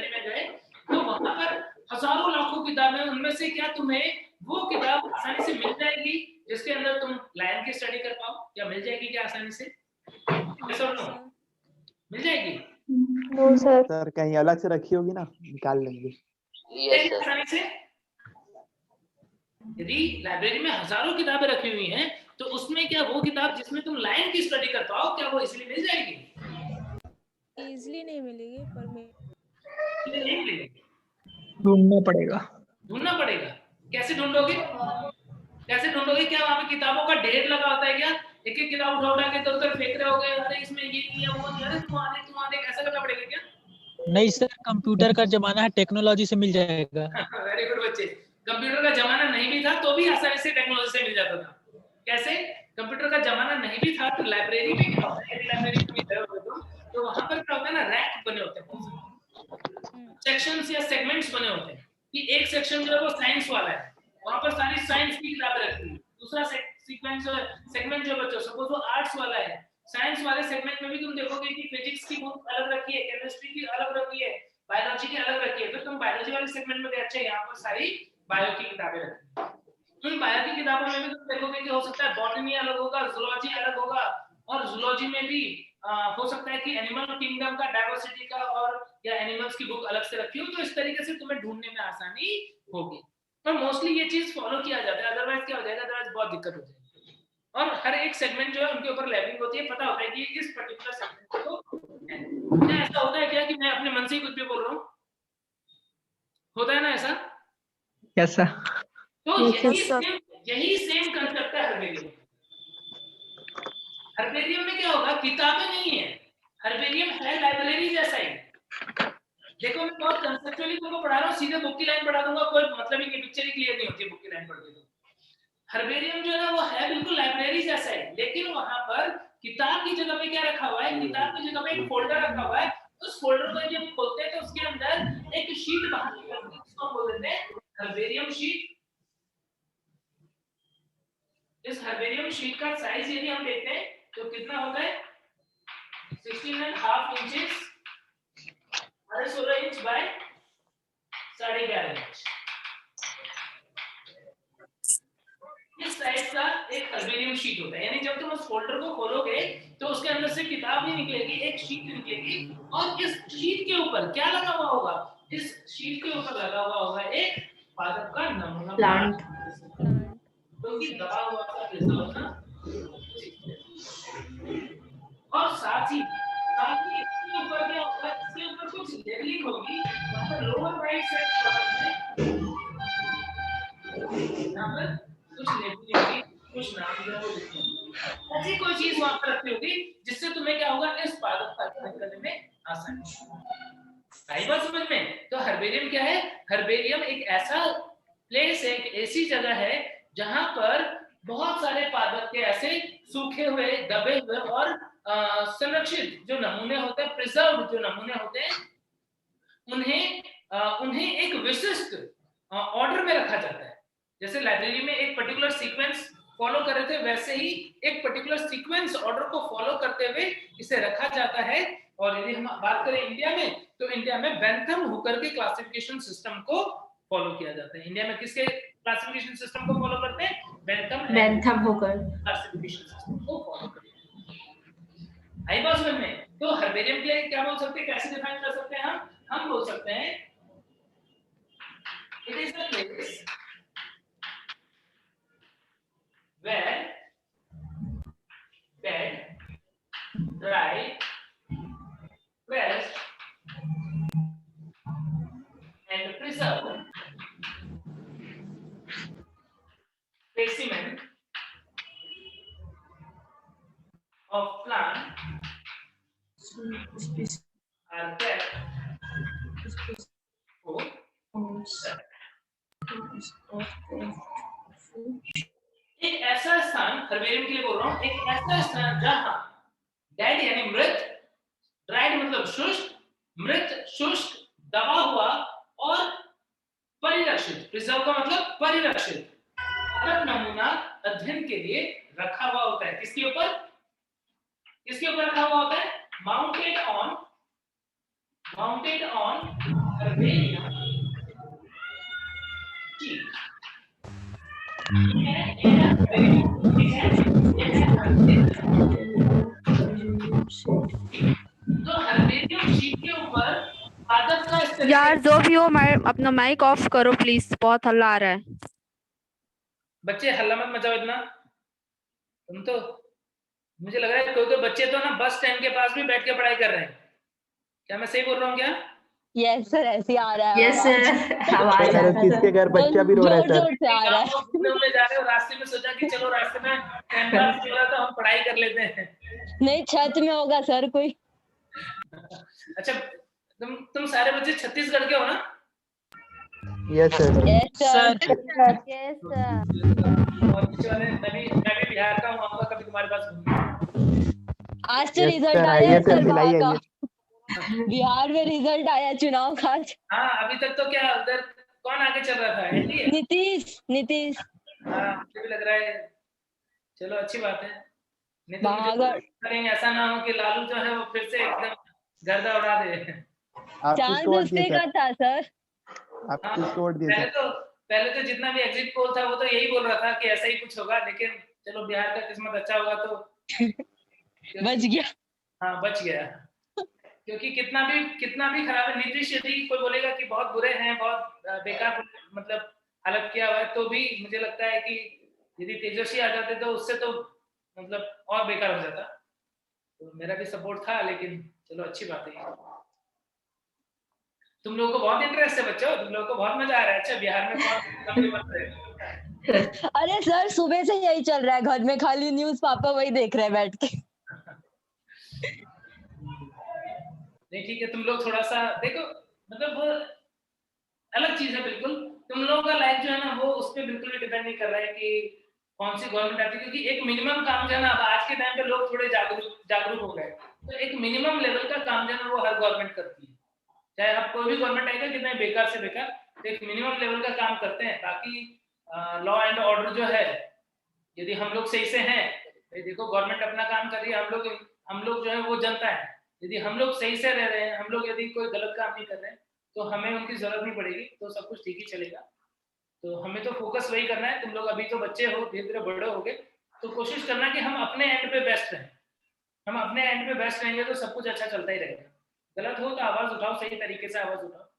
में गए तो वहां पर हजारों लाखों किताबें, उनमें से क्या तुम्हें वो किताब आसानी से मिल जाएगी जिसके अंदर तुम लाइन की स्टडी कर पाओ? या मिल जाएगी क्या आसानी से? मिल जाएगी? No sir. सर कहीं अलग से रखी होगी ना, निकाल लेंगे आसानी से। यदि लाइब्रेरी में हजारों किताबें रखी हुई हैं तो उसमें क्या वो किताब जिसमें तुम लाइन की स्टडी कर पाओ क्या वो इजीली मिल जाएगी? इजीली नहीं मिलेगी पर नहीं मिलेगी, ढूंढना पड़ेगा। कैसे ढूंढोगे? क्या वहाँ पे किताबों का ढेर लगा होता है क्या? एक एक किताब उठा के तो उधर फेंक रहे होगे, अरे इसमें ये नहीं है वो नहीं, अरे तुम आने ऐसा करना पड़ेगा क्या? नहीं सर, कंप्यूटर का जमाना है, टेक्नोलॉजी से मिल जाएगा। वेरी गुड बच्चे, कंप्यूटर का जमाना नहीं भी था तो भी आसानी से टेक्नोलॉजी से मिल जाता था। कैसे? कंप्यूटर का जमाना नहीं भी था तो लाइब्रेरी में क्या होता है, लाइब्रेरी में गए हो तो वहां पर क्या होता है ना, रैक बने होते हैं, सेक्शंस या सेगमेंट्स बने होते हैं कि एक सेक्शन जो है वो साइंस वाला है, वहां पर सारी साइंस की किताबें रखी हैं। दूसरा सेगमेंट जो बच्चों सपोज वो आर्ट्स वाला है, साइंस वाले सेगमेंट में भी तुम देखोगे कि फिजिक्स की बुक अलग रखी है, केमिस्ट्री की अलग रखी है, बायोलॉजी की अलग रखी है। फिर तुम बायोलॉजी वाले सेगमेंट में गए, अच्छा यहाँ पर सारी बायो की किताबें रखी हैं। उन बायो की किताबों में भी तुम देखोगे कि हो सकता है बॉटनी अलग होगा, जूलॉजी अलग होगा, और जूलॉजी में भी हो सकता है कि एनिमल किंगडम का, डाइवर्सिटी का और या एनिमल्स की बुक अलग से रखी हो। तो इस तरीके से तुम्हें ढूंढने में आसानी होगी। पर मोस्टली ये चीज फॉलो किया जाता है, अदरवाइज क्या हो जाएगा, अदरवाइज बहुत दिक्कत हो जाएगी। और हर एक सेगमेंट जो है उनके ऊपर लेबलिंग होती है, पता होता है कि इस पर्टिकुलर सेगमेंट को क्या ऐसा होता है क्या कि मैं अपने मन से ही कुछ भी बोल रहा हूँ, होता है ना ऐसा? कैसा? तो यही सेम कंसेप्ट है हर्बेरियम। हर्बेरियम में क्या होगा, किताबें नहीं है, हर्बेरियम है लाइब्रेरी जैसा ही। देखो मैं बहुत कंसेप्चुअली तुमको पढ़ा रहा हूँ, सीधे बुक की लाइन पढ़ा दूंगा, कोई मतलब ही नहीं, पिक्चर ही क्लियर नहीं होती बुक की लाइन पढ़ के। तो हर्बेरियम जो है वो है बिल्कुल लाइब्रेरी जैसा है, लेकिन वहां पर किताब की जगह पे क्या रखा हुआ है, किताब की जगह पे एक फोल्डर रखा हुआ है। उस फोल्डर को जब खोलते हैं तो उसके अंदर एक शीट बाहर निकलती है, उसको बोल देते हैं हर्बेरियम शीट। इस हर्बेरियम शीट का साइज यदि हम देखते हैं तो कितना होता है, 16.5 इंचेस, 16 इंच बाय 11.5 इंच। इस साइज का एक हर्बेरियम शीट होता है। यानी जब तुम उस फोल्डर को खोलोगे तो उसके अंदर से किताब नहीं निकलेगी, एक शीट निकलेगी, और इस शीट के ऊपर क्या लगा हुआ होगा, इस शीट के ऊपर लगा हुआ होगा एक पादप का नमूना, प्लांट, क्योंकि दबा हुआ था ना। और साथ ही इसके ऊपर क्या होगा, इसके ऊपर कुछ लेबलिंग होगी, वहां पर लोअर राइट साइड में कुछ लेबलिंग होगी, कुछ नाम जो है ऐसी कोई चीज वहां पर रखी होगी जिससे तुम्हें क्या होगा, इस पादप का अध्ययन करने में आसानी होगी। आई बात समझ में? तो हर्बेरियम क्या है, हर्बेरियम एक ऐसा प्लेस है, एक ऐसी जगह है जहां पर बहुत सारे पादप के ऐसे सूखे हुए, दबे हुए और संरक्षित जो नमूने होते हैं, प्रिजर्व जो नमूने होते हैं, उन्हें एक विशिष्ट ऑर्डर में रखा जाता है। जैसे लाइब्रेरी में एक पर्टिकुलर सीक्वेंस फॉलो कर रहे थे, वैसे ही एक पर्टिकुलर सीक्वेंस ऑर्डर को फॉलो करते हुए इसे रखा जाता है। और यदि हम बात करें इंडिया में, तो इंडिया में बेंथम हुकर के क्लासिफिकेशन सिस्टम को फॉलो किया जाता है। इंडिया में किसके क्लासिफिकेशन सिस्टम को फॉलो करते हैं? बेंथम हुकर क्लासिफिकेशन सिस्टम को फॉलो करते हैं। आई बात समझ में? तो हर्बेरियम के क्या बोल सकते हैं, कैसे डिफाइन कर सकते हैं हम बोल सकते हैं it is the place where dead, dry preserve specimen of plant are kept for एक ऐसा स्थान, हर्बेरियम के लिए बोल रहा हूं, एक ऐसा स्थान जहां डेड यानी मृत, ड्राइड मतलब शुष्क, मृत शुष्क, दबा हुआ और परिरक्षित, प्रिजर्व का मतलब परिरक्षित पादप नमूना अध्ययन के लिए रखा हुआ होता है। किसके ऊपर रखा हुआ होता है? Mounted on herbarium sheet. तो हर्बेरियम शीट के ऊपर पादप का इस्तेमाल। यार जो भी हो, मैं अपना माइक ऑफ करो प्लीज, बहुत हल्ला आ रहा है। बच्चे हल्ला मत मचाओ इतना। तुम तो, मुझे लग रहा है कोई बच्चे तो ना बस स्टैंड के पास भी बैठ के पढ़ाई कर रहे हैं। क्या मैं सही बोल रहा हूँ क्या? यस सर, ऐसे आ रहा है। यस सर, आवाज अरे किसके घर बच्चा भी रो रहा है सर। जोर से आ रहा है। घूमने जा रहे हो, रास्ते में सोचा कि चलो रास्ते में टाइम पास हो रहा था, हम पढ़ाई कर लेते हैं। नहीं, छत में होगा सर कोई। अच्छा, तुम सारे बच्चे छत्तीसगढ़ के हो ना? Yes sir. Yes sir. Yes और पीछे वाले मैं भी बिहार का हूँ, आऊंगा कभी तुम्हारे पास घूमने। आज तो Yes, रिजल्ट sir, आया आइए है सर, सर दिलाइए, वहाँ का। बिहार में रिजल्ट आया चुनाव का आज। हाँ, अभी तक तो क्या उधर कौन आगे चल रहा था? एनडीए? नीतीश। हाँ, मुझे भी लग रहा है। चलो अच्छी बात है। नहीं तो मुझे करेंगे, ऐसा ना हो कि लालू जो है वो फिर से एकदम गर्दा उड़ा दे। चांस उससे का था सर। आप किसको वोट दिए सर? पहले तो जितना भी एग्जिट पोल था वो तो यही बोल रहा था कि ऐसा ही कुछ होगा, लेकिन चलो बिहार का किस्मत अच्छा होगा तो बच गया। हाँ, बच गया। क्योंकि कितना भी खराब है, नीतीश यदि कोई बोलेगा कि बहुत बुरे हैं, बहुत बेकार मतलब हालत किया हुआ है, तो भी मुझे लगता है कि यदि तेजस्वी आ जाते तो उससे तो मतलब और बेकार हो जाता। तो मेरा भी सपोर्ट था, लेकिन चलो अच्छी बात है। तुम लोगों को बहुत इंटरेस्ट है बच्चों, तुम लोगों को बहुत मजा आ रहा है। अच्छा, बिहार में कौन बन रहे हैं? अरे सर, सुबह से यही चल रहा है घर में, खाली न्यूज पापा वही देख रहे हैं बैठ के। नहीं ठीक है, तुम लोग थोड़ा सा देखो, मतलब वो अलग चीज है बिल्कुल। तुम लोगों का लाइफ जो है ना वो उस पर बिल्कुल भी डिपेंड नहीं कर रहा है कि कौन सी गवर्नमेंट आती है, क्योंकि एक मिनिमम काम जो है ना, अब आज के टाइम पे लोग थोड़े जागरूक हो गए, तो एक मिनिमम लेवल का काम जो है ना वो हर गवर्नमेंट करती है। चाहे अब कोई भी गवर्नमेंट आएगा कितना बेकार से बेकार, तो एक मिनिमम लेवल का काम करते हैं। बाकी लॉ एंड ऑर्डर जो है, यदि हम लोग सही से हैं, देखो गवर्नमेंट अपना काम कर रही है, हम लोग जो है वो जनता है, यदि हम लोग सही से रह रहे हैं, हम लोग यदि कोई गलत काम नहीं कर रहे हैं, तो हमें उनकी जरूरत नहीं पड़ेगी, तो सब कुछ ठीक ही चलेगा। तो हमें तो फोकस वही करना है। तुम लोग अभी तो बच्चे हो, धीरे धीरे बड़े होगे, तो कोशिश करना कि हम अपने एंड पे बेस्ट रहें। हम अपने एंड पे बेस्ट रहेंगे तो सब कुछ अच्छा चलता ही रहेगा। गलत हो तो आवाज उठाओ, सही तरीके से आवाज उठाओ।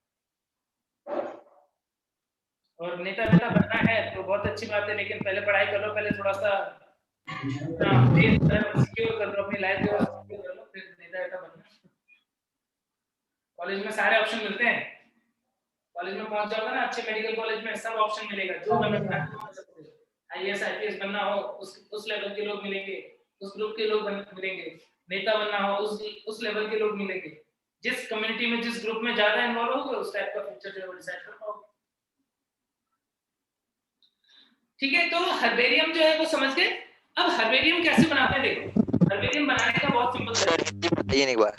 और नेता बनना है तो बहुत अच्छी बात है, लेकिन पहले पढ़ाई कर लो, पहले थोड़ा सा सिक्योर कर लो अपनी लाइफ को, सिक्योर कर लो, फिर नेता बनना। कॉलेज में सारे ऑप्शन मिलते हैं। कॉलेज में पहुंच जाओगे ना, अच्छे मेडिकल कॉलेज में सब ऑप्शन मिलेगा, जो बनना है। आईएएस आईपीएस बनना हो उस लेवल के लोग मिलेंगे, उस ग्रुप के लोग मिलेंगे। नेता बनना हो उस लेवल के लोग मिलेंगे। जिस कम्युनिटी में, जिस ग्रुप में ज्यादा इन्वॉल्व होगे, उस टाइप का फ्यूचर जो है वो डिसाइड कर पाओगे। ठीक है, तो हर्बेरियम जो है वो समझ गए। अब हर्बेरियम कैसे बनाते हैं, देखो हर्बेरियम बनाने का बहुत सिंपल तरीका है। एक बार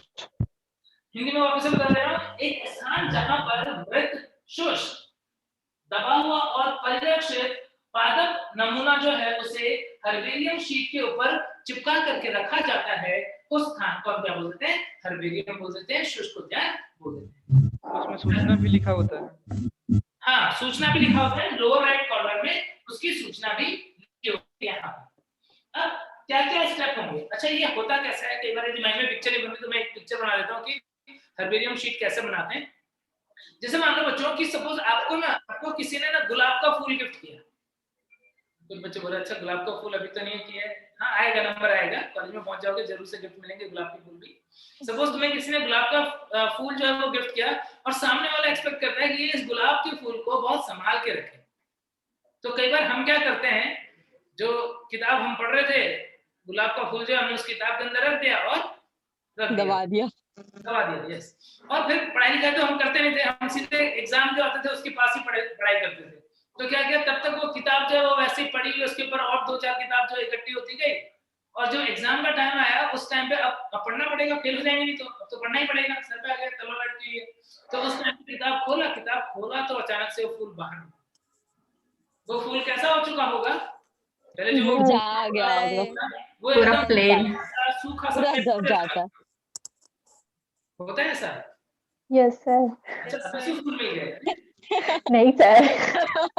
हिंदी में वापस बता रहा हूं। एक स्थान जहां पर मृत, शुष्क, दबा हुआ और परिरक्षित पादप नमूना जो है उसे हर्बेरियम शीट के ऊपर चिपका करके रखा जाता है, उस स्थान को हम क्या बोल देते हैं? हर्बेरियम बोल देते हैं, शुष्क उद्यान बोल देते हैं। उसमें सूचना भी लिखा होता है। हाँ, सूचना भी लिखा होता है, लोअर राइट कॉर्नर में उसकी सूचना भी लिखी होती है। अब क्या क्या स्टेप होंगे? अच्छा, ये होता कैसा है? कई बार दिमाग में पिक्चर नहीं बनती, तो मैं एक पिक्चर बना देता हूँ कि हर्बेरियम शीट कैसे बनाते हैं। जैसे मान लो बच्चों कि सपोज आपको किसी ने ना गुलाब का फूल गिफ्ट किया। तो बच्चे बोले अच्छा गुलाब का फूल अभी तो नहीं किया है। हाँ, आएगा, नंबर आएगा, कॉलेज में पहुंच जाओगे जरूर से गिफ्ट मिलेंगे गुलाब के फूल भी। सपोज तुम्हें किसी ने गुलाब का फूल जो है वो गिफ्ट किया, और सामने वाला एक्सपेक्ट करता है कि इस गुलाब के संभाल के रखें। तो कई बार हम क्या करते हैं, जो किताब हम पढ़ रहे थे, गुलाब का फूल जो हमने उस किताब के अंदर रख दिया और दबा दिया। यस। और फिर पढ़ाई लिखाई तो हम करते नहीं थे, हम सीधे एग्जाम जो आते थे उसके पास ही पढ़ाई करते थे। तो क्या किया, तब तक वो किताब जो है वो वैसे ही पड़ी हुई, उसके ऊपर और 2-4 किताब जो इकट्ठी होती गई, और जो एग्जाम का टाइम आया उस टाइम पे अब पढ़ना पड़ेगा, फेल हो जाएंगे नहीं तो अब तो पढ़ना ही पड़ेगा, सर पे आ गया तलवार लटकी है। तो उस टाइम किताब खोला तो अचानक से वो फूल बाहर, वो फूल कैसा हो चुका होगा, पहले जो मुरझा गया होगा, वो पूरा एकदम प्लेन, सूखा पूरा सा दब जाता। होता है ऐसा। Yes sir. अच्छा, फूल मिल गए? नहीं सर।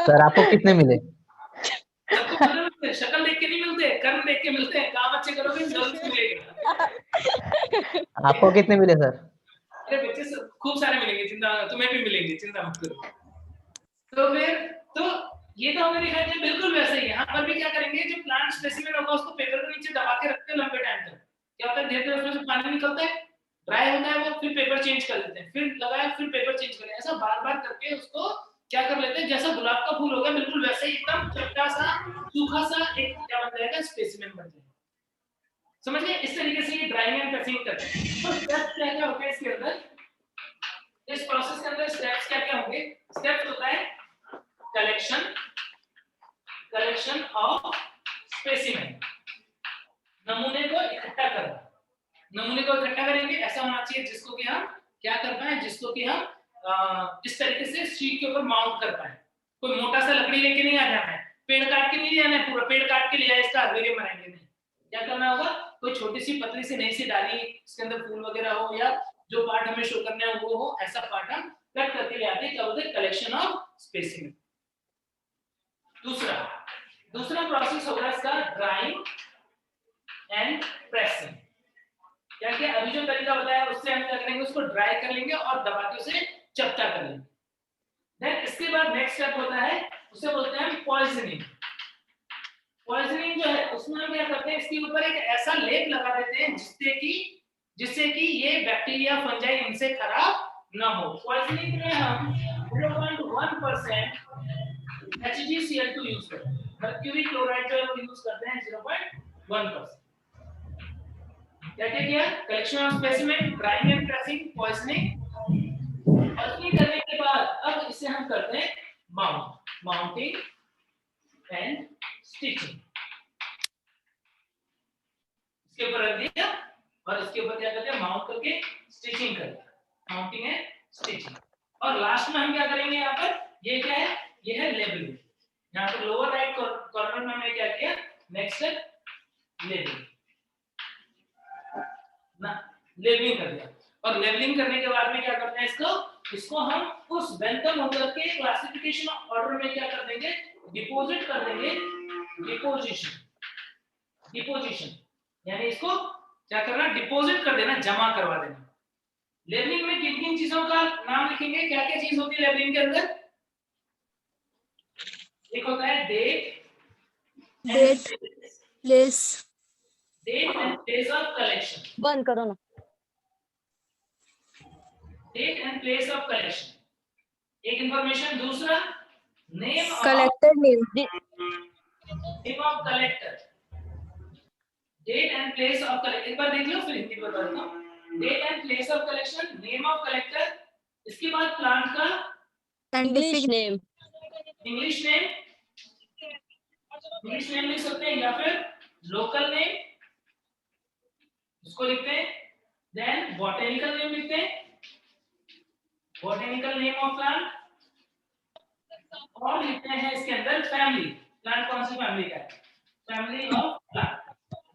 सर आपको कितने मिले? शक्ल देख के नहीं मिलते, कर्म देख के मिलते हैं। काम अच्छे करोगे जरूर मिलेगा। आपको कितने मिले सर? अरे बच्चे खूब सारे मिलेंगे, चिंता, तुम्हें भी मिलेंगे, चिंता मत करो। तो फिर तो ये तो हमने दिखाया था, बिल्कुल वैसे ही यहाँ पर भी क्या करेंगे, जो प्लांट स्पेसिमेन होगा उसको पेपर के नीचे दबा के रखते हैं लंबे टाइम तक। क्या होता है, धीरे धीरे उसमें से पानी निकलता है, ड्राई होता है वो, फिर पेपर चेंज कर देते हैं, फिर लगाया, फिर पेपर चेंज करें, ऐसा बार बार करके उसको क्या कर लेते हैं, जैसा गुलाब का फूल होगा बिल्कुल वैसे ही एकदम छोटा सा सूखा सा एक क्या बन जाएगा, स्पेसिमेन बन जाएगा। समझ गए? इस तरीके से ये ड्राइंग एंड प्रेसिंग करते हैं। तो स्टेप्स क्या क्या होते हैं इसके अंदर, इस प्रोसेस के अंदर स्टेप्स क्या क्या होंगे? स्टेप्स होता है कलेक्शन ऑफ स्पेसिमेन, नमूने को इकट्ठा करना। नमूने को इकट्ठा करेंगे, ऐसा होना चाहिए जिसको कि हम क्या कर पाए, जिसको कि हम इस तरीके से शीट के ऊपर माउंट कर पाए। कोई मोटा सा लकड़ी लेके नहीं आ जाना है, पेड़ काट के नहीं जाना है, पूरा पेड़ काट के लिया इसका हरवेरियम बनाएंगे नहीं। क्या करना होगा, कोई छोटी सी पतली सी नई सी डाली, इसके अंदर फूल वगैरह हो या जो पार्ट हमें शो करना है वो हो, ऐसा पार्ट हम कट करके ले आते हैं। क्या बोलते हैं, कलेक्शन ऑफ स्पेसिमेन। दूसरा प्रोसेस होगा इसका ड्राइंग एंड प्रेसिंग। क्या क्या अभी जो तरीका बताया उससे हम क्या करेंगे, उसको ड्राई कर लेंगे और दबा के उसे चपटा कर लेंगे। देन इसके बाद नेक्स्ट स्टेप होता है, उसे बोलते हैं पॉइजनिंग। पॉइजनिंग जो है उसमें हम क्या करते हैं, इसके ऊपर एक ऐसा लेप लगा देते हैं जिससे कि ये बैक्टीरिया फंजाई इनसे खराब ना हो। पॉइजनिंग में हम 0.1% HgCl2 यूज करते हैं, मर्क्यूरी क्लोराइड जो है वो यूज करते हैं 0.1%। क्या किया, collection of specimen, drawing and pressing, poisoning. Poisoning करने के बाद अब इसे हम करते हैं माउंटिंग एंड स्टिचिंग। इसके ऊपर रख दिया और इसके ऊपर क्या करते हैं, माउंट करके स्टिचिंग करते हैं, माउंटिंग एंड स्टिचिंग। और लास्ट में हम क्या करेंगे, यहाँ पर ये क्या है, ये है लेबलिंग। यहाँ पर लोअर राइट कॉर्नर में हमने क्या किया, नेक्स्ट लेबलिंग ना, लेबलिंग कर दिया। और लेबलिंग करने के बाद में क्या करते हैं, इसको हम उस बेंथम होकर के क्लासिफिकेशन ऑर्डर में क्या कर देंगे, डिपोजिट कर देंगे। डिपोजिशन यानी इसको क्या करना, डिपोजिट कर देना, जमा करवा देना। लेबलिंग में किन किन चीजों का नाम लिखेंगे, क्या क्या चीज होती है लेबलिंग के अंदर? एक होता है date and place of collection. बंद करो ना। Date and place of collection एक इंफॉर्मेशन। दूसरा name collector name of collector, date and place of collector. एक बार देख लो फिर हिंदी बता देता हूं। Date and place of collection, name of collector. इसके बाद प्लांट का इंग्लिश नेम, इंग्लिश नेम लिख सकते हैं, या फिर लोकल नेम उसको लिखते हैं। देन बॉटेनिकल नेम लिखते हैं, बॉटेनिकल नेम ऑफ प्लांट। और लिखते हैं इसके अंदर फैमिली, प्लांट कौन सी फैमिली का है, फैमिली ऑफ प्लांट।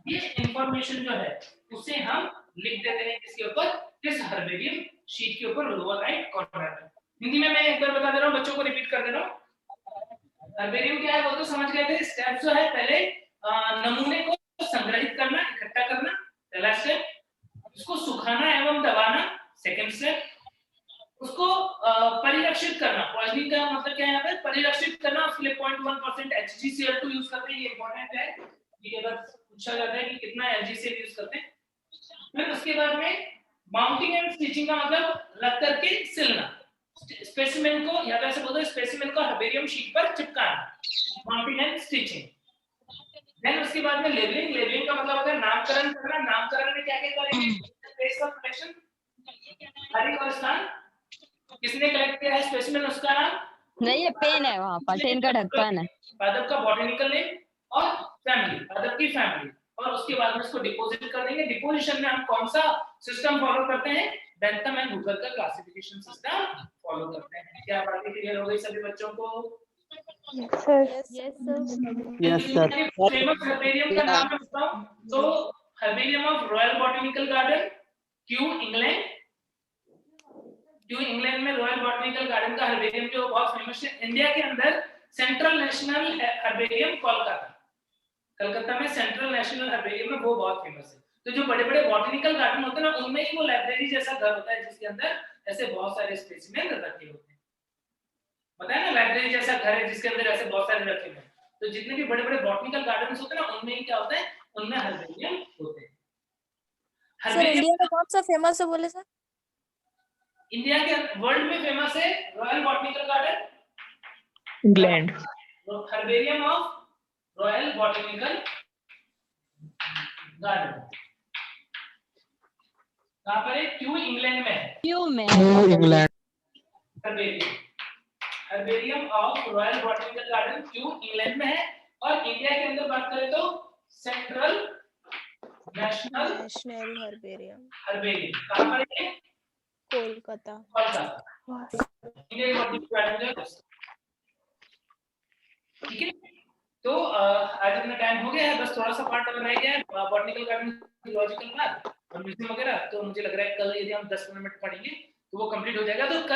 ये इंफॉर्मेशन जो है उसे हम लिख देते हैं इसके ऊपर, इस हर्बेरियम शीट के ऊपर लोअर राइट कॉर्नर में। हिंदी में मैं एक बार बता दे रहा हूँ, बच्चों को रिपीट कर दे रहा हूँ। हर्बेरियम क्या है वो तो समझ गए थे। स्टेप जो है, पहले नमूने को संग्रहित करना, इकट्ठा करना, पहला स्टेप। उसको सुखाना एवं दबाना, सेकंड स्टेप। उसको परिरक्षित करना, पॉइजनिंग का मतलब क्या है यहाँ पे, परिरक्षित करना। उसके लिए 0.1% HgCl2 यूज करते हैं, ये इंपॉर्टेंट है। ये अगर पूछा जाता है कि कितना HgCl यूज करते हैं। फिर उसके बाद में माउंटिंग एंड स्टिचिंग का मतलब लग करके सिलना। स्पेसिमेन को या तो ऐसे बोलते हैं स्पेसिमेन को हर्बेरियम शीट पर चिपकाना, कॉन्टिनेंट स्टिचिंग। देन उसके बाद में लेबलिंग, लेबलिंग का मतलब होता है नामकरण करना। नामकरण में क्या क्या करेंगे? प्लेस ऑफ कलेक्शन, तारीख और स्थान, किसने कलेक्ट किया है स्पेसिमेन उसका नाम, नहीं ये पेन है, वहाँ पर पेन का ढक्कन है, पादप का बॉटनिकल नेम और फैमिली, पादप की फैमिली, और उसके बाद में इसको डिपोजिट कर देंगे। डिपोजिशन में हम कौन सा सिस्टम फॉलो करते हैं? बेंथम एंड हुकर का क्लासिफिकेशन सिस्टम फॉलो करते हैं। क्या बातें क्लियर हो गई सभी बच्चों को? Yes sir. Yes sir. Famous herbarium का नाम मैं बताऊं तो herbarium of royal botanical garden, Q England. Q England में रॉयल बॉटनिकल गार्डन का हर्बेरियम जो बहुत फेमस है। इंडिया के अंदर central national herbarium Kolkata, Calcutta में सेंट्रल नेशनल हर्बेरियम है, वो बहुत फेमस है। तो जो बड़े बड़े बॉटनिकल गार्डन होते हैं ना, उनमें ही वो लाइब्रेरी जैसा घर होता है जिसके अंदर ऐसे बहुत सारे स्पेसिमेन रखे होते हैं। पता है ना, लाइब्रेरी जैसा घर है जिसके अंदर ऐसे बहुत सारे रखे हुए हैं। तो जितने भी बड़े बड़े बॉटनिकल गार्डन्स होते हैं ना, उनमें ही क्या होता है? उनमें हर्बेरियम होते हैं। सर इंडिया में कौन सा फेमस है बोले सर? इंडिया के वर्ल्ड में फेमस है royal botanical garden, England. Herbarium of royal botanical garden कहाँ पर है? क्यू इंग्लैंड में है। क्यों में England. Herbarium, herbarium of royal botanical garden Q England में है। और इंडिया के अंदर बात करें तो सेंट्रल नेशनल हर्बेरियम हर्बेरियम कहाँ पर है? कोलकाता। India botanical garden. ठीक है, तो आज अपना टाइम हो गया है, बस थोड़ा सा पार्ट और रह गया है बॉटनिकल गार्डन लॉजिकल पार्ट और म्यूजियम वगैरह। तो मुझे लग रहा है कल यदि हम 10-15 मिनट पढ़ेंगे तो वो कंप्लीट हो जाएगा। तो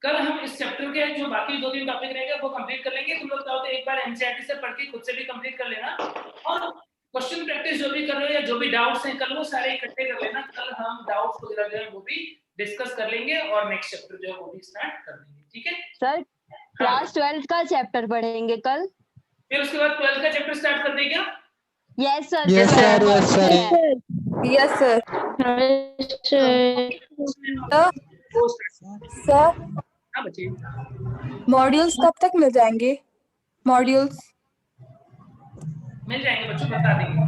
कल हम इस चैप्टर के जो बाकी 2-3 टॉपिक रहेंगे वो कंप्लीट कर लेंगे। तुम लोग क्या होता है, एक बार एनसीईआरटी से पढ़ के खुद से भी कंप्लीट कर लेना, और क्वेश्चन प्रैक्टिस जो भी कर रहे हो या जो भी डाउट्स हैं कल वो सारे इकट्ठे कर लेना। कल हम डाउट्स वगैरह जो है वो भी डिस्कस कर लेंगे और नेक्स्ट चैप्टर जो है वो भी स्टार्ट कर देंगे। ठीक है सर, क्लास 12 का चैप्टर पढ़ेंगे कल, फिर उसके बाद 12 का चैप्टर स्टार्ट कर देंगे। Yes sir. Yes sir. Yes sir. Yes sir. Sir हाँ बच्चे, मॉड्यूल्स कब तक मिल जाएंगे? मॉड्यूल्स मिल जाएंगे बच्चों, बता देंगे।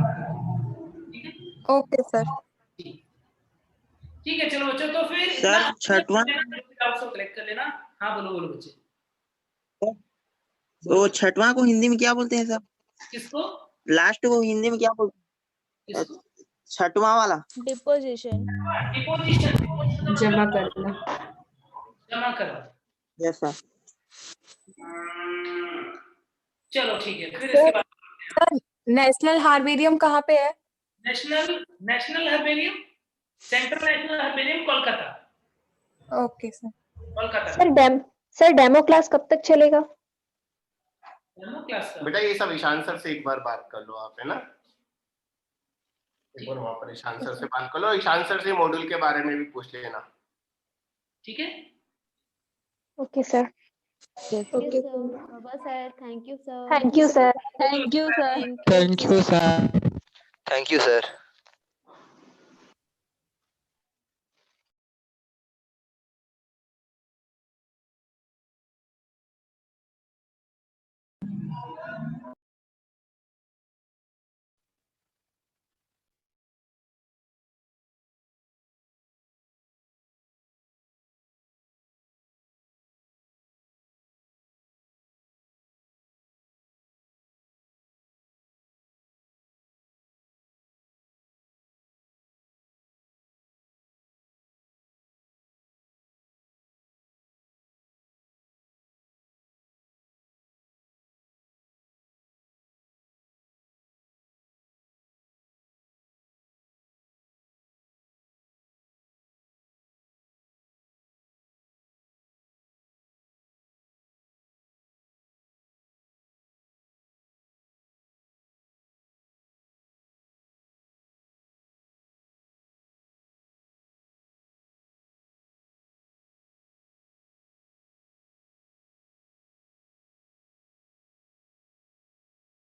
ठीक है, ओके सर। ठीक है, चलो बच्चों, तो फिर सर छठवां डाउट्स को कलेक्ट कर लेना। हाँ बोलो बोलो बच्चे। तो छठवां को हिंदी में क्या बोलते हैं सर? किसको? लास्ट को हिंदी में क्या बोलते हैं? छठवां वाला डिपोजिशन। डिपोजिशन जमा करना। जमा करना। Yes sir. चलो ठीक है, फिर इसके बाद सर नेशनल हर्बेरियम कहाँ पे है? National herbarium, central national herbarium Kolkata. Okay sir. Kolkata. Sir demo class कब तक चलेगा? डेमो क्लास का बेटा ये सब ईशान सर से एक बार बात कर लो आप, है ना? एक बार वहाँ पर ईशान सर से बात कर लो, ईशान सर से मॉड्यूल के बारे में भी पूछ लेना। ठीक है, okay sir. Okay Baba sir, thank you sir. Thank you sir. Thank you sir. Thank you sir. Thank you sir.